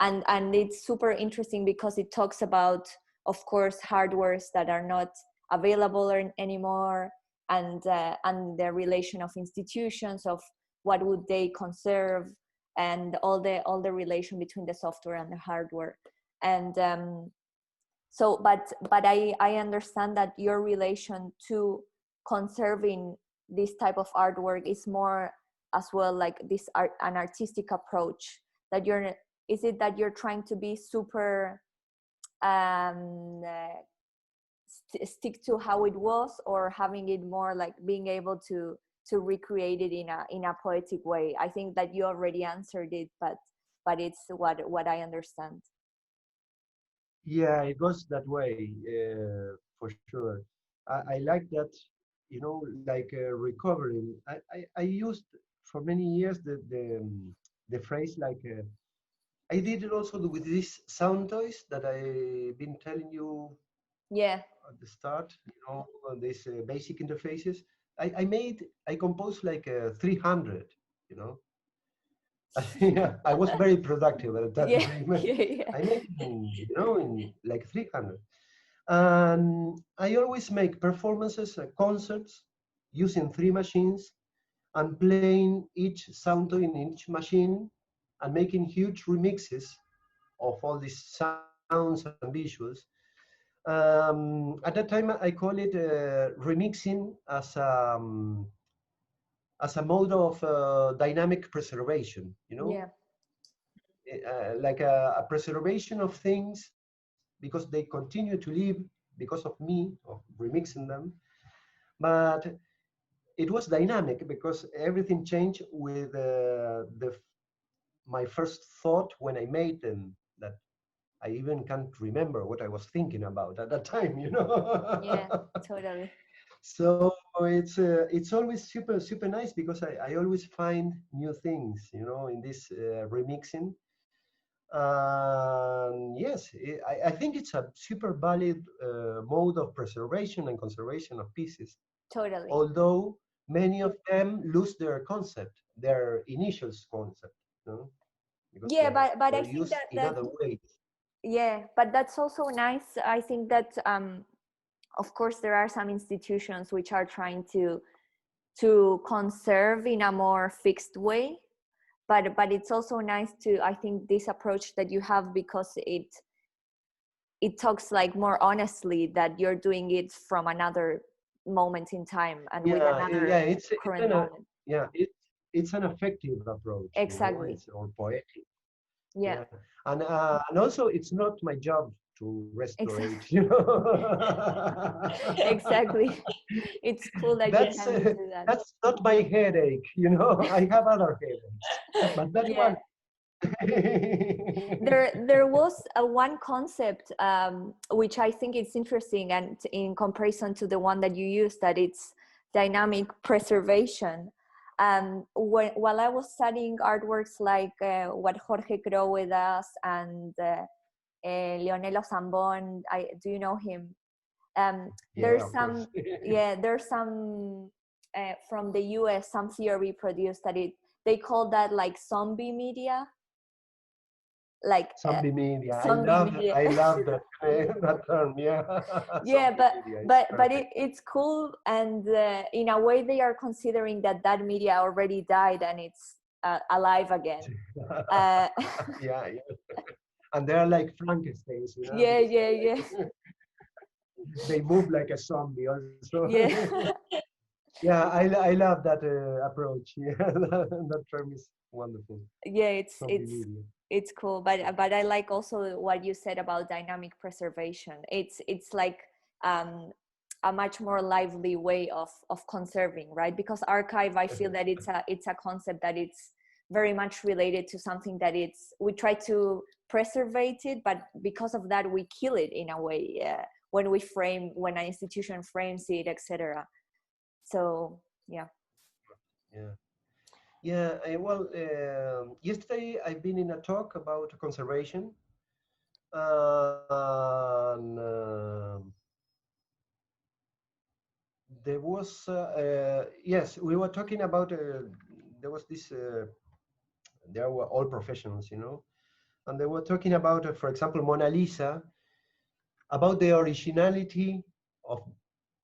and it's super interesting because it talks about, of course, hardwares that are not available anymore, and the relation of institutions of what would they conserve, and all the relation between the software and the hardware. And so but I understand that your relation to conserving this type of artwork is more as well like this an artistic approach, that is it that you're trying to be super stick to how it was, or having it more like being able to recreate it in a poetic way? I think that you already answered it, but it's what I understand. Yeah, it goes that way, for sure. I like that, like recovering. I used for many years the phrase like I did it also with these sound toys that I've been telling you Yeah. at the start. These basic interfaces. I composed like 300. You know, yeah, I was very productive at that Yeah. time. Yeah. I made in like 300. And I always make performances, concerts, using 3 machines and playing each sound in each machine and making huge remixes of all these sounds and visuals. At that time, I call it remixing as a mode of dynamic preservation. Yeah. Like a preservation of things because they continue to live because of me, of remixing them. But it was dynamic because everything changed with my first thought when I made them, that I even can't remember what I was thinking about at that time. Yeah, totally. So it's always super nice because I always find new things, in this remixing. Yes, I think it's a super valid mode of preservation and conservation of pieces, Totally. although many of them lose their concept, their initial concept, because Yeah, but they're I think used in other ways. yeah, but that's also nice. I think that of course there are some institutions which are trying to conserve in a more fixed way, but it's also nice to, I think, this approach that you have, because it talks like more honestly that you're doing it from another moment in time and with Yeah, another yeah, it's current kind of moment. yeah, it's an effective approach, Exactly. it's or poetic. Yeah. And also it's not my job to restore it, Exactly. you know. Exactly. It's cool that you can do that. That's not my headache, you know. I have other headaches, but that Yeah. one. There was one concept which I think is interesting, and in comparison to the one that you used, that it's dynamic preservation. While I was studying artworks like what Jorge Crowe does, and Leonello Zambon, do you know him? Yeah, There's of course. some, yeah, there's some from the US, some theory produced that they call that like zombie media, like Zombie media. zombie media. I love that that term. Yeah. Yeah, Zombie media. It's but perfect. it's cool, and in a way they are considering that that media already died and it's alive again. uh, Yeah, yeah. And they're like Frankensteins, you know, yeah, because yeah, yeah, they move like a zombie also. yeah. Yeah, I love that approach. Yeah, that term is wonderful. Yeah, Zombie media. it's cool, but I like also what you said about dynamic preservation. It's like a much more lively way of conserving, right? Because archive, I feel that it's a concept that it's very much related to something that we try to preserve it, but because of that we kill it in a way, when an institution frames it, etc. So yeah. Yeah. Yeah, well, yesterday I've been in a talk about conservation, and there was, yes, we were talking about, there was this, there were all professionals, you know, and they were talking about, for example, Mona Lisa, about the originality of,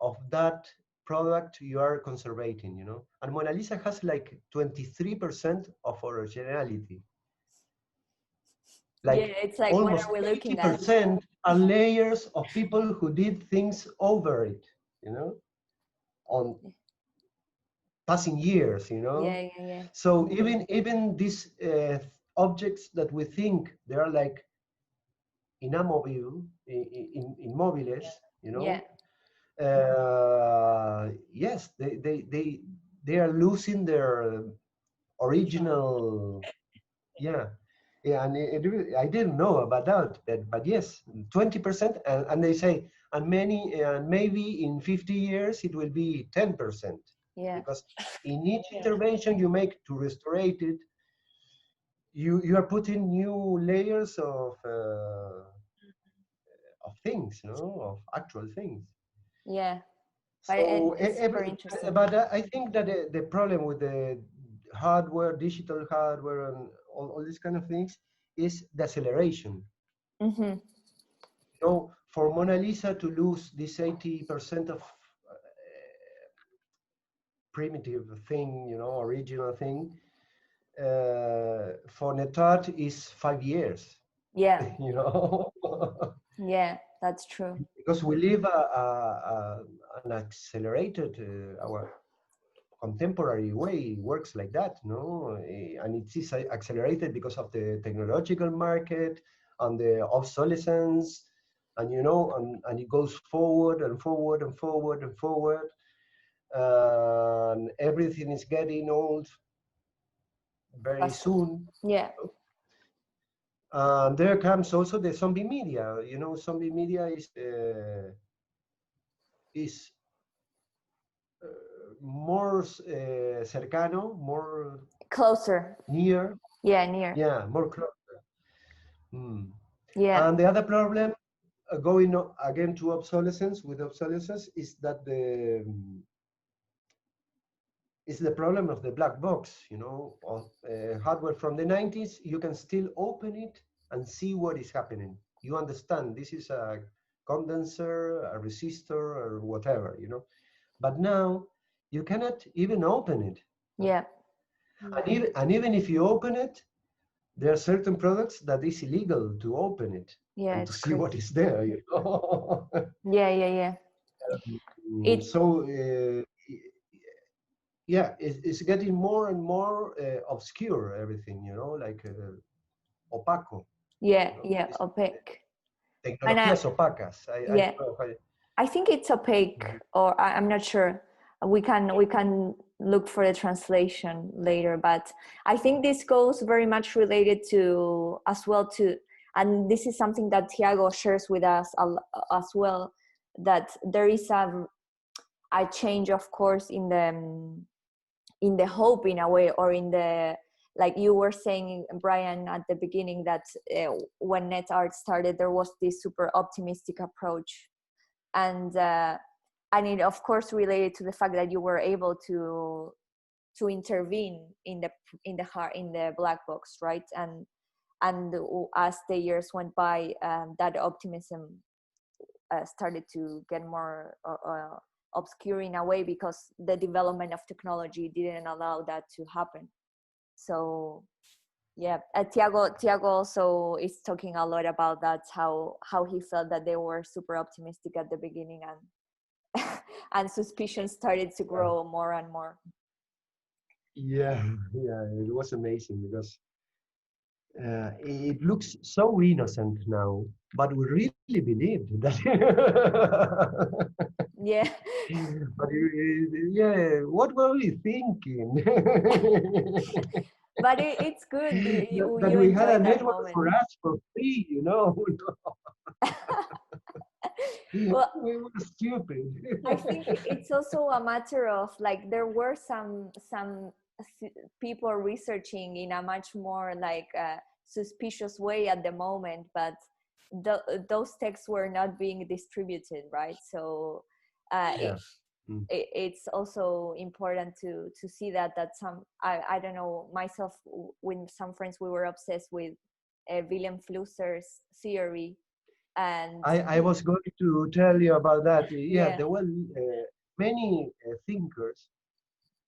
of that product you are conserving, you know, and Mona Lisa has like 23% of originality. Yeah, Like it's like, what almost are we looking at? 80% are layers of people who did things over it, you know, on passing years, you know. Yeah, yeah, yeah. So even these objects that we think they are like inamovable, immobiles, you Yeah, know, yes, they are losing their original. Yeah, yeah, and I didn't know about that, but yes, 20%, and they say, and maybe in 50 years it will be 10%, yeah, because in each intervention you make to restore it, you are putting new layers of things, you know, of actual things. yeah. But So it's super interesting. but I think that the problem with the hardware, digital hardware, and all these kind of things is the acceleration. Mm-hmm. You know, for Mona Lisa to lose this 80% of primitive thing, you know, original thing, for net.art is 5 years. Yeah, You know. yeah, that's true. Because we live an accelerated, our contemporary way works like that, no? And it is accelerated because of the technological market and the obsolescence, and you know, and it goes forward and forward and forward and forward, and everything is getting old very Faster. soon. Yeah, And there comes also the zombie media. You know, zombie media is more cercano, more closer. near, Yeah, near. yeah, more close. Mm. Yeah, And the other problem, going again to obsolescence, is that is the problem of the black box. You know, of, hardware from the 90s, you can still open it and see what is happening. You understand this is a condenser, a resistor, or whatever. You know, but now you cannot even open it. yeah, And even if you open it, there are certain products that is illegal to open it yeah. and to It's see crazy. what is there, you know. Yeah, yeah, yeah. It So yeah, it's getting more and more obscure, everything, like opaco, Yeah, yeah, this opaque. And tecnologías opacas. I yeah, don't know how. I think it's opaque, Mhm. or I'm not sure. We can look for the translation later, but I think this goes very much related to as well to, and this is something that Tiago shares with us as well, that there is a change, of course, in the hope in a way, or in the, like you were saying, Brian, at the beginning, that when net.art started, there was this super optimistic approach, and it of course related to the fact that you were able to intervene in the heart, in the black box, right? And as the years went by, that optimism started to get more obscure in a way, because the development of technology didn't allow that to happen. So yeah, Tiago also is talking a lot about that, how he felt that they were super optimistic at the beginning, and and suspicion started to Yeah, grow more and more. yeah, yeah. It was amazing because it looks so innocent now, but we really believed that. Yeah. But yeah, what were we thinking? But it's good, That you we had a enjoyed that network moment. for us for free, Well, We were stupid. I think it's also a matter of, like, there were some people researching in a much more like suspicious way at the moment, but those texts were not being distributed, right? So Yeah. Mm. it's also important to see that some, I don't know, myself, with some friends, we were obsessed with Wilhelm Flusser's theory, and I was going to tell you about that. Yeah, yeah, there were many thinkers,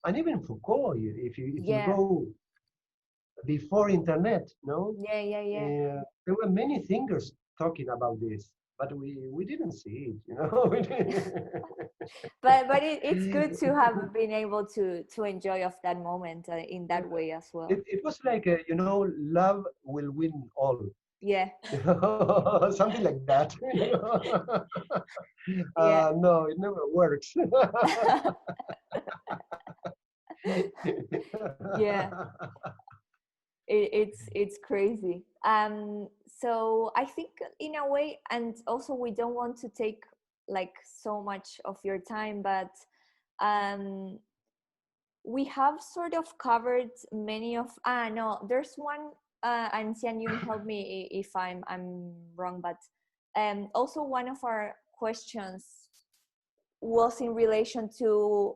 and even Foucault. If you yeah, go before internet, no, yeah, yeah, yeah. there were many thinkers talking about this, but we didn't see it. We didn't- But it's good to have been able to enjoy of that moment in that way as well. it was like love will win all. Yeah. Something like that. Yeah. No, it never works. Yeah, it's crazy. So I think in a way, and also we don't want to take like so much of your time, but um we have sort of covered many of, no, there's one, and Xian Yun, help me if I'm wrong, but also one of our questions was in relation to,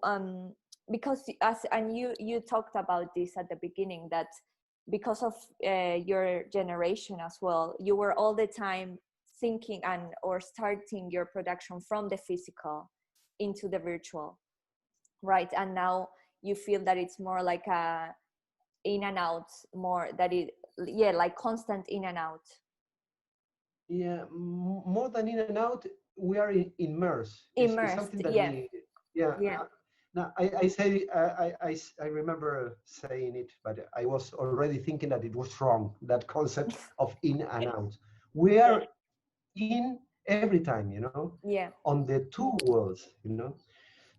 because as, and you talked about this at the beginning, that because of your generation as well, you were all the time thinking and or starting your production from the physical into the virtual, right? And now you feel that it's more like a in and out, more that it, yeah, like constant in and out. Yeah, more than in and out, we are immersed. It's Immersed, something that yeah, we, yeah. yeah, Now, I say, I remember saying it, but I was already thinking that it was wrong, that concept of in and out. We yeah, are in every time, yeah, on the two worlds.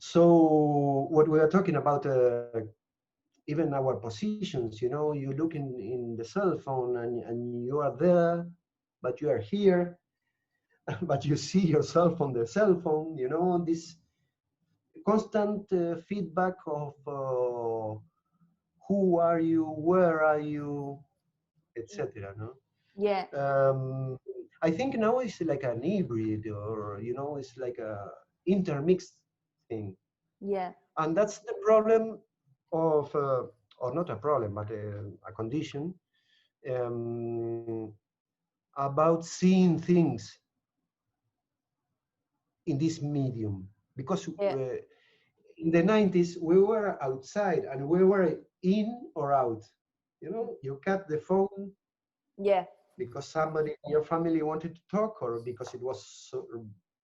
So what we are talking about, even our positions, you look in the cell phone and you are there, but you are here, but you see yourself on the cell phone, this constant feedback of who are you, where are you, etc. No? yeah, I think now it's like an hybrid, or it's like a intermixed thing, yeah, and that's the problem of, or not a problem, but a condition, um, about seeing things in this medium, because yeah, in the 90s we were outside and we were in or out. You cut the phone yeah, because somebody in your family wanted to talk, or because it was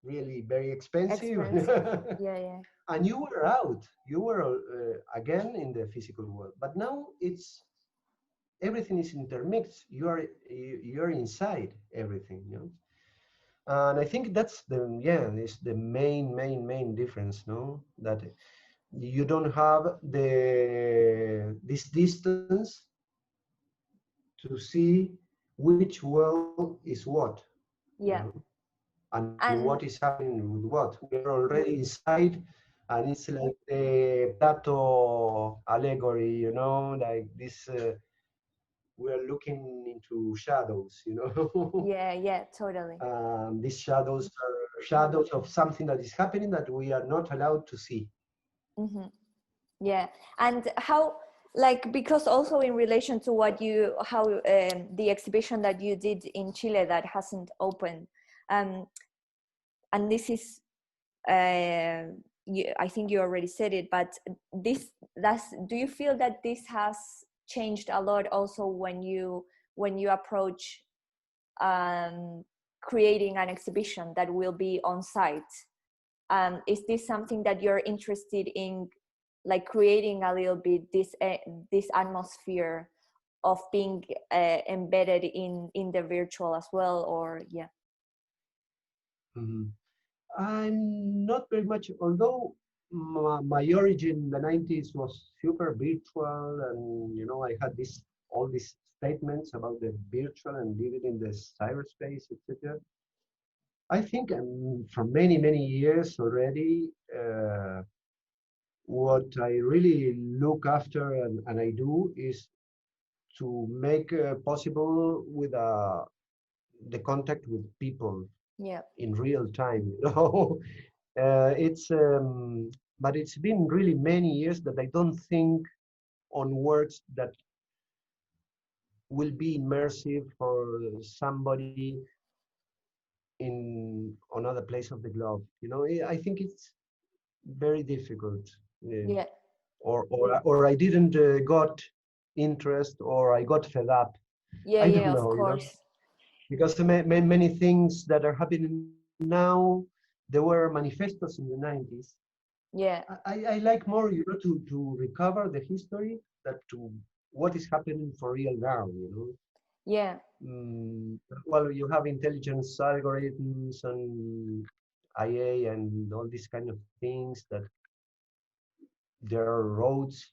really very expensive. Expensive. Yeah, yeah. And you were out, you were again in the physical world, but now it's everything is intermixed. You're inside everything, you know. And I think that's the is the main difference, no? That you don't have this distance to see which world is what, you Yeah. know, and what And is happening with what. We are already inside, and it's like the Plato allegory, you know, like this. We are looking into shadows, you know. yeah, yeah, totally. These shadows are shadows of something that is happening that we are not allowed to see. Hmm. Yeah. And how, like, because also in relation to what you, how the exhibition that you did in Chile that hasn't opened, um, and this is, I think you already said it, but do you feel that this has changed a lot also when you approach um, creating an exhibition that will be on site? Is this something that you're interested in, like creating a little bit this atmosphere of being embedded in the virtual as well, or yeah? Mhm. I'm not very much, although my origin in the 90s was super virtual, and you know, I had all these statements about the virtual and living in the cyberspace, etc. I think for many years already, what I really look after and I do is to make possible with the contact with people Yeah, in real time. You know, it's but it's been really many years that I don't think on works that will be immersive for somebody in another place of the globe. You know, I think it's very difficult, uh, yeah, or I didn't got interest, or I got fed up. yeah, I don't yeah, of know, you know, course. because many things that are happening now, there were manifestos in the 90s. Yeah, I like more, you know, to recover the history that to what is happening for real now, you know. yeah, Well, you have intelligence algorithms and IA and all these kind of things that there are roads,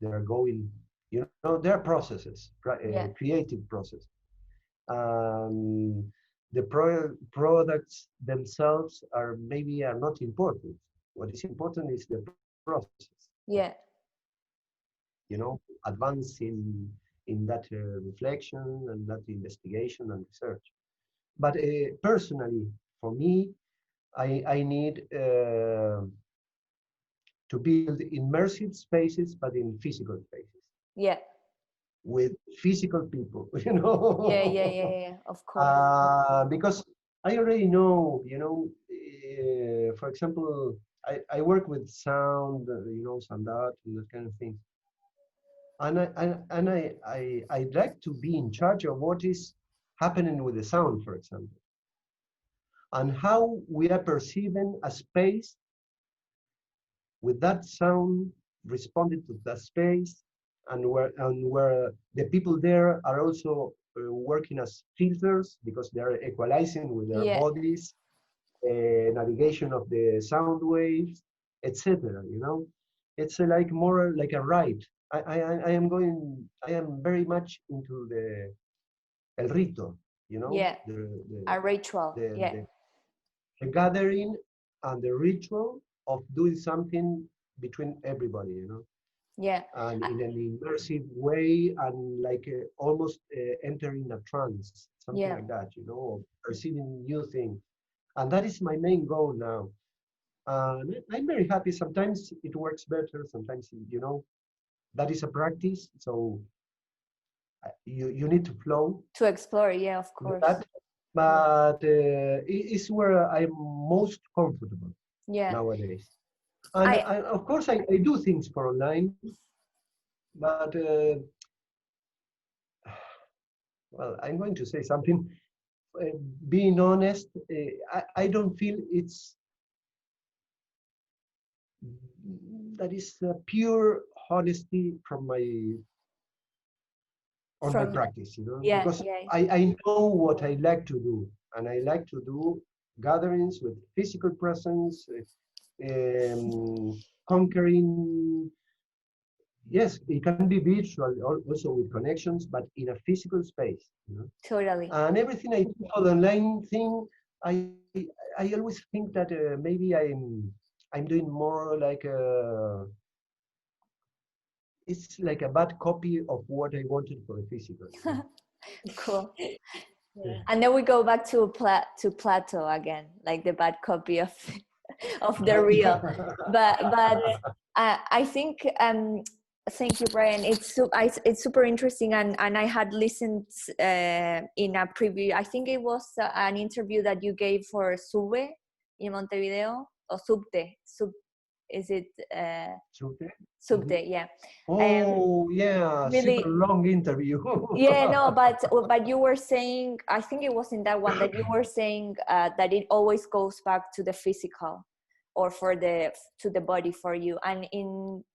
they are going, you know, there are processes, yeah, creative process. Um, the products themselves are maybe are not important. What is important is the process, yeah, you know, advance in that reflection and that investigation and research. But personally, for me, I need to build immersive spaces, but in physical spaces yeah, with physical people, you yeah, yeah, know, yeah, yeah, of course. because I already know, you know, for example, I work with sound, you know, sound art and that kind of thing. I'd like to be in charge of what is happening with the sound, for example, and how we are perceiving a space with that sound responding to that space, and where the people there are also working as filters because they are equalizing with their Yeah, bodies, navigation of the sound waves, etc. You know, it's like more like a ride. I am very much into the el rito, you know, yeah, a ritual. the, Yeah, the, the gathering and the ritual of doing something between everybody, you know, yeah, and uh, in an immersive way, and like almost entering a trance, something yeah, like that, you know, or perceiving new things. And that is my main goal now. I'm very happy. Sometimes it works better. Sometimes, you know, that is a practice. So you need to flow to explore. Yeah, of with course. that. But it's where I'm most comfortable Yeah, nowadays. And I of course, I do things for online, but well, I'm going to say something. being honest, I don't feel it's that is pure honesty from my on my From practice, yeah, because yeah. I know what I like to do, and I like to do gatherings with physical presence, conquering. Yes, it can be virtual also with connections, but in a physical space. Totally. And everything I do for the online thing, I I always think that maybe I'm doing more like it's like a bad copy of what I wanted for the physical. Cool. Yeah. And then we go back to Plato again, like the bad copy of of the real. But I think thank you, Brian. It's super interesting, and I had listened in a preview. I think it was an interview that you gave for Sube in Montevideo, or Subte. Is it Shooter? Mhm. Subte? Yeah. Oh yeah, super Really. long interview. Yeah, no, but you were saying, I think it was in that one that you were saying that it always goes back to the physical, or for the to the body for you. And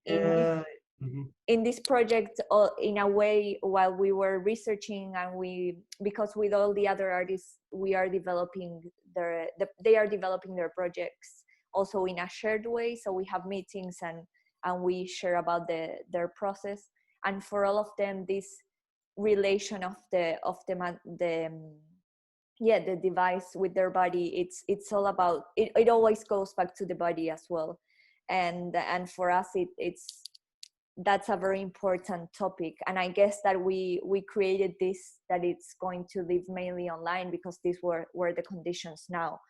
Yeah. Mhm. in this project, in a way, while we were researching, and because with all the other artists, we are developing they are developing their projects also in a shared way. So we have meetings, and we share about their process. And for all of them, this relation of the device with their body, it's all about it always goes back to the body as well. And for us, it's that's a very important topic. And I guess that we created this, that it's going to live mainly online, because these were the conditions now.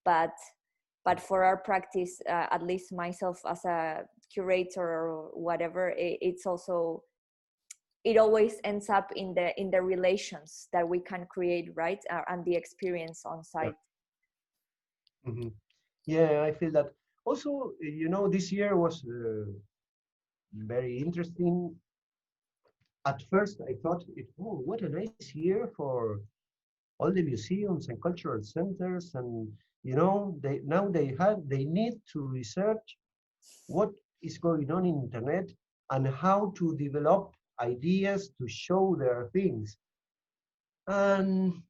But for our practice, at least myself as a curator or whatever, it's also, it always ends up in the relations that we can create, right? And the experience on Yeah. site. Mhm. Yeah, I feel that. Also, this year was very interesting. At first, I thought, oh, what a nice year for all the museums and cultural centers, and they need to research what is going on in internet and how to develop ideas to show their things. And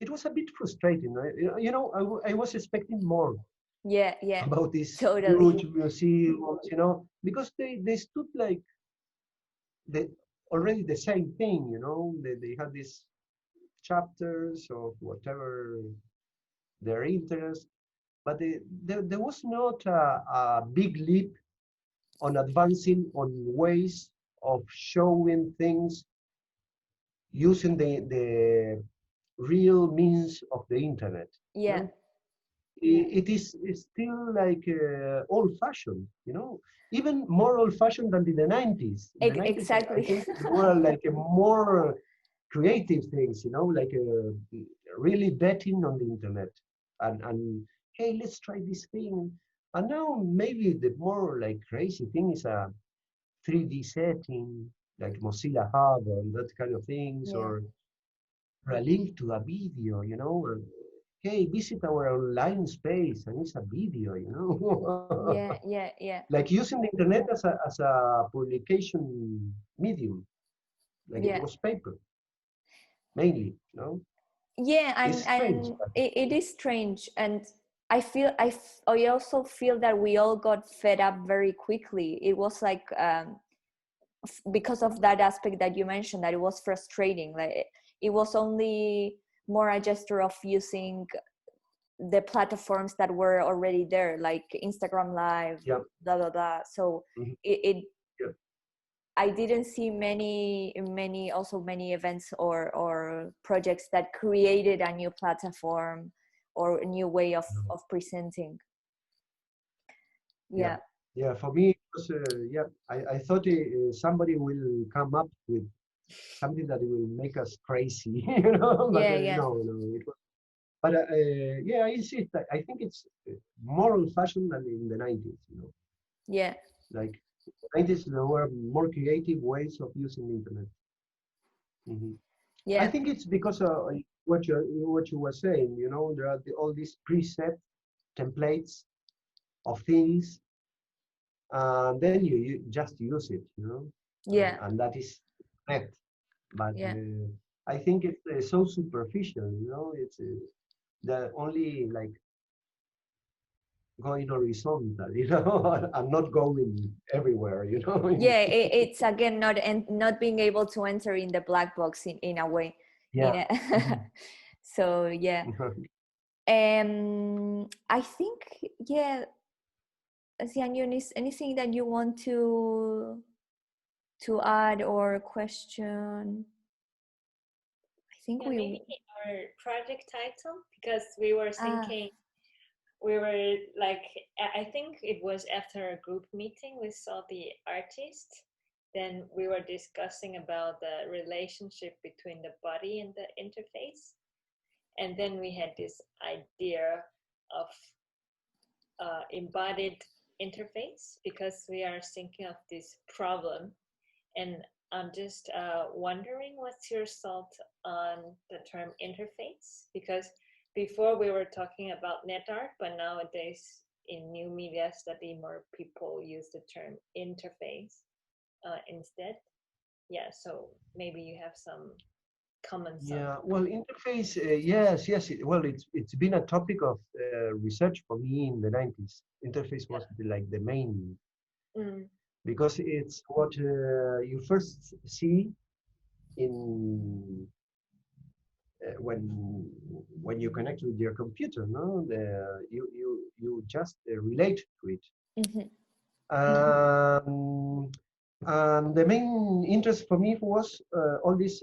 it was a bit frustrating. I was expecting more Yeah, yeah. about these Totally. huge museums, because they stood like the already the same thing, they had these chapters of whatever their interest, but there was not a big leap on advancing on ways of showing things using the real means of the internet. You Yeah. know, it is it's still like old-fashioned. Even more old-fashioned than in the 90s. In the 90s, I Exactly. think there were like a more creative things. Like really betting on the internet and hey, let's try this thing. And now maybe the more like crazy thing is a 3D setting, like Mozilla Hub and that kind of things, Yeah, or a link to a video, and, hey, visit our online space, and it's a video. yeah, yeah, yeah, Like using the internet as a publication medium, like it yeah. was paper, mainly. Yeah, It's strange. and it is strange. And I also feel that we all got fed up very quickly. It was like because of that aspect that you mentioned, that it was frustrating. Like it was only more a gesture of using the platforms that were already there, like Instagram Live, Yeah. blah blah blah. So Mhm. it Yeah. I didn't see many events or projects that created a new platform or a new way No. of presenting. Yeah. Yeah, Yeah. For me, it was, yeah, I thought somebody will come up with something that will make us crazy, but yeah, yeah, no, it was. But yeah, I insist. I think it's more old-fashioned than in the 90s. yeah, Like 90s, there were more creative ways of using the internet. Mhm. I yeah, think it's because what you were saying. You know, there are all these preset templates of things, and then you just use it. You know, Yeah, and that is net. But yeah. I think it's so superficial. You know, it's the only like going horizontal. You know, I'm not going everywhere. You know. Yeah, it's again not being able to enter in the black box in a way. Yeah. So yeah. I think, yeah, Sianyun, anything that you want to add or question? I think Yeah, maybe our project title, because we were thinking, we were like, I think it was after a group meeting, we saw the artist. Then we were discussing about the relationship between the body and the interface. And then we had this idea of embodied interface, because we are thinking of this problem. And I'm just wondering, what's your thought on the term interface? Because before we were talking about net art, but nowadays in new media study, more people use the term interface instead. Yeah, so maybe you have some comments on. Yeah, well, interface, yes, yes. Well, it's been a topic of research for me in the 90s. Interface was like the main, because it's what you first see in when you connect with your computer. No, you just relate to it. And the main interest for me was all these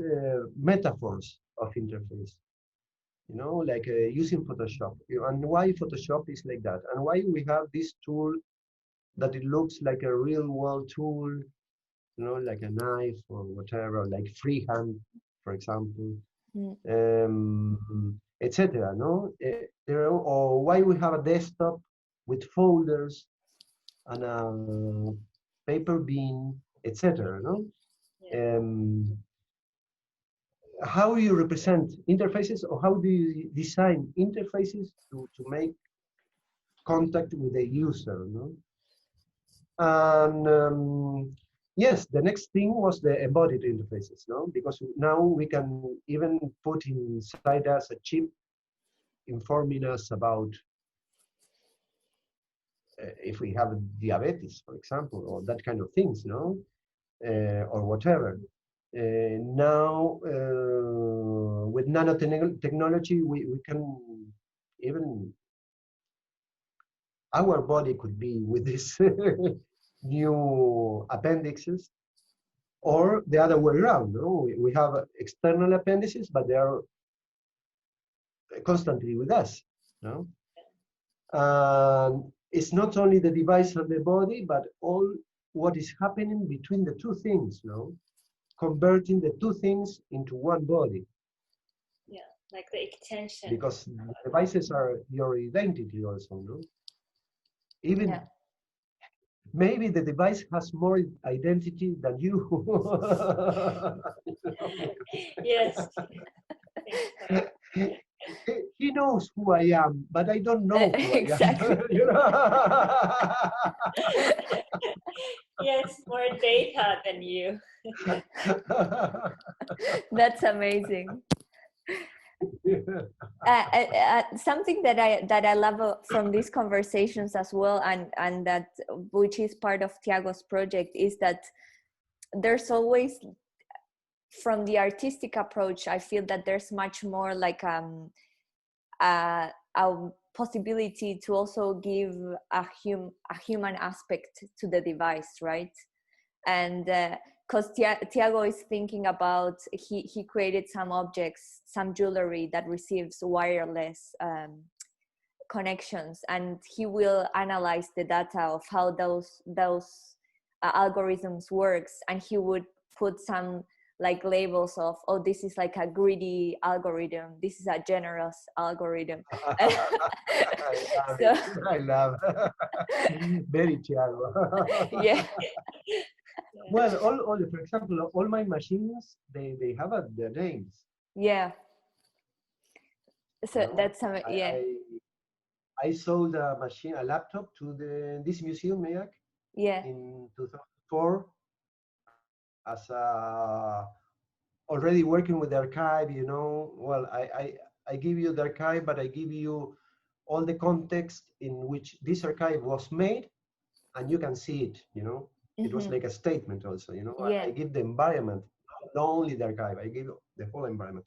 metaphors of interface. You know, like using Photoshop. And why Photoshop is like that, and why we have this tool that it looks like a real world tool, you know, like a knife or whatever, like freehand, for example, etc. No, or why we have a desktop with folders and a paper bin, etc. No, how you represent interfaces, or how do you design interfaces to make contact with the user, no? And yes, the next thing was the embodied interfaces, no? Because now we can even put inside us a chip informing us about if we have diabetes, for example, or that kind of things, no? Or whatever. Now, with nanotechnology, we can even, our body could be with these new appendixes, or the other way around. No? We have external appendices, but they are constantly with us. No? It's not only the device and the body, but all what is happening between the two things. No? Converting the two things into one body. Yeah, like the extension. Because devices are your identity also, no? Even maybe the device has more identity than you. Yes. He knows who I am, but I don't know who exactly. I am. You know? Yes, more data than you. That's amazing. Something that I love from these conversations as well, and that which is part of Tiago's project, is that there's always, from the artistic approach, I feel that there's much more like a possibility to also give a human aspect to the device, right? And because Tiago is thinking about, he created some objects, some jewelry that receives wireless connections, and he will analyze the data of how those algorithms works, and he would put some like labels of, oh, this is like a greedy algorithm, this is a generous algorithm. I love very Tiago. Yeah. Well, all for example, all my machines, they have their names. Yeah. So that's yeah. I sold a machine, a laptop to this museum, Mayak, Yeah. in 2004 as already working with the archive, well, I give you the archive, but I give you all the context in which this archive was made, and you can see it, It was like a statement also, Yeah. I give the environment, not only the archive, I give the whole environment.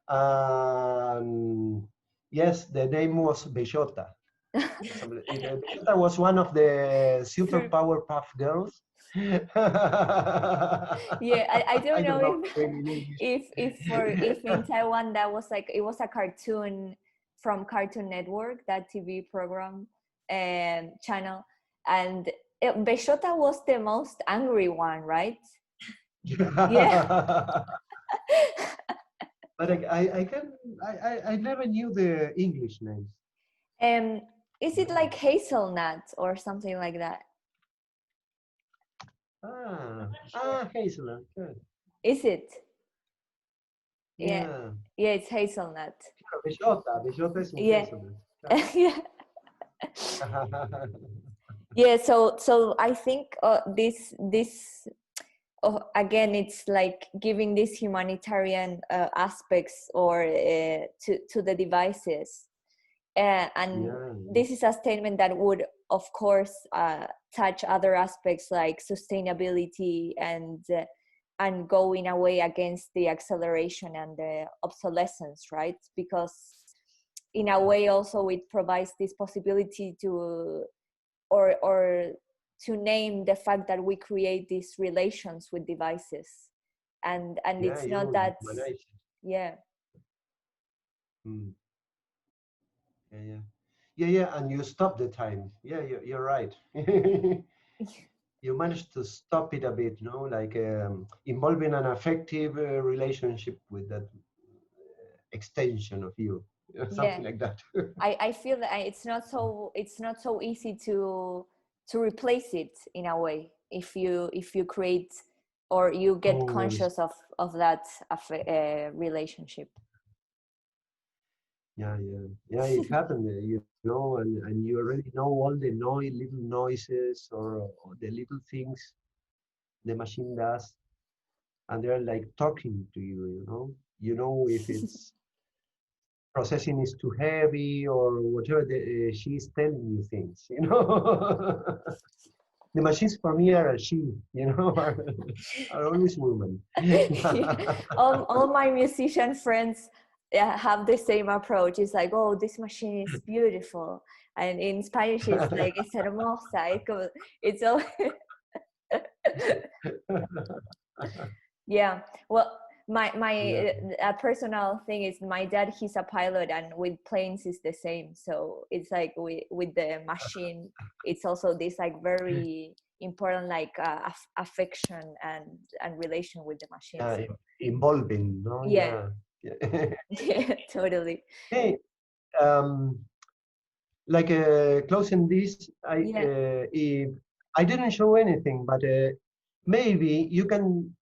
And yes, the name was Bellota. Bellota was one of the super Powerpuff Girls. Yeah, I don't know if in Taiwan that was like, it was a cartoon from Cartoon Network, that TV program and channel, and Bellota was the most angry one, right? Yeah. But I never knew the English names. Is it like hazelnut or something like that? Hazelnut. Good. Is it? Yeah. Yeah, it's hazelnut. Bellota is in hazelnut. Yeah. Yeah, so I think this again, it's like giving these humanitarian aspects or to the devices, and this is a statement that would of course touch other aspects like sustainability and go in a way against the acceleration and the obsolescence, right? Because in a way also it provides this possibility to or to name the fact that we create these relations with devices, and it's not that yeah. Yeah, and you stop the time. Yeah, you're right. You managed to stop it a bit, like involving an affective relationship with that extension of you, something like that. I feel that it's not so easy to replace it in a way if you create or you get conscious of that relationship. Yeah, it happened, and you already know all the little noises or the little things the machine does, and they're like talking to you, if it's processing is too heavy or whatever, she's telling you things, The machines for me are are always women. All my musician friends have the same approach. It's like, oh, this machine is beautiful, and in Spanish it's like es hermosa. It's all yeah. Well, my personal thing is my dad, he's a pilot, and with planes is the same. So it's like with the machine, it's also this like very important like affection and relation with the machine. Yeah, involving, no? Yeah. Yeah, totally. Hey, like closing this, I didn't show anything, but maybe you can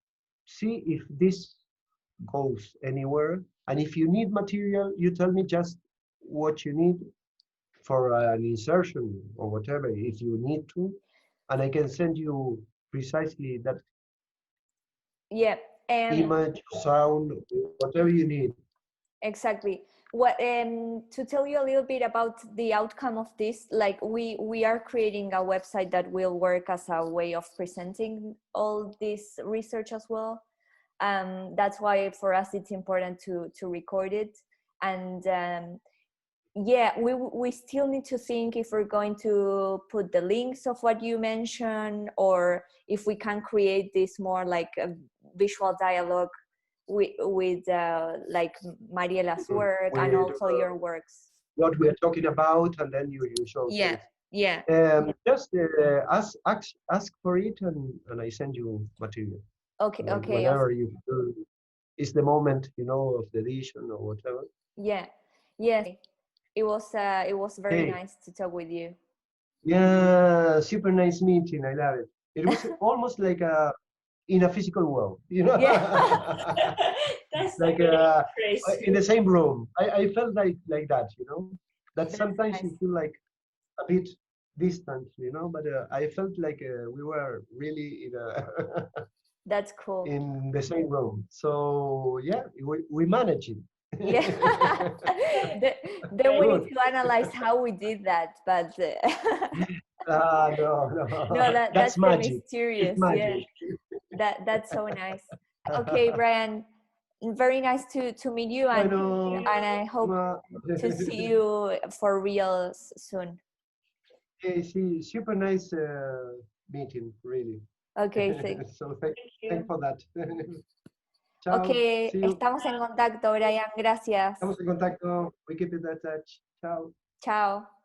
see if this goes anywhere. And if you need material, you tell me just what you need for an insertion or whatever, if you need to, and I can send you precisely that image, sound, whatever you need. Exactly. What to tell you a little bit about the outcome of this, like we are creating a website that will work as a way of presenting all this research as well. That's why for us it's important to record it, and we still need to think if we're going to put the links of what you mentioned, or if we can create this more like a visual dialogue with like Mariela's work and also your works. What we are talking about, and then you show things. Just ask for it, and I send you material. Okay. Whenever you feel is the moment, of the edition or whatever. Yes. It was very nice to talk with you. Yeah, super nice meeting. I love it. It was almost like in a physical world, you know. Yeah. That's Like really in the crazy. same room. I felt like that, you know, that That's sometimes you nice. feel like a bit distant, you know, but I felt like we were really in That's cool. in the same room. So yeah, we managed Yeah. it. Then we need Good. to analyze how we did that, but No, no, no, that's that's the magic. It's mysterious. Yeah, magic. that's so nice. Okay, Brian, very nice to meet you, Bueno, and I hope to see you for real soon. okay, see, super nice meeting, really. Okay, So Thank thanks you. for that. Ciao, okay, see you. estamos en contacto, Brian. Gracias. Estamos en contacto. We keep in touch. Ciao. Chao.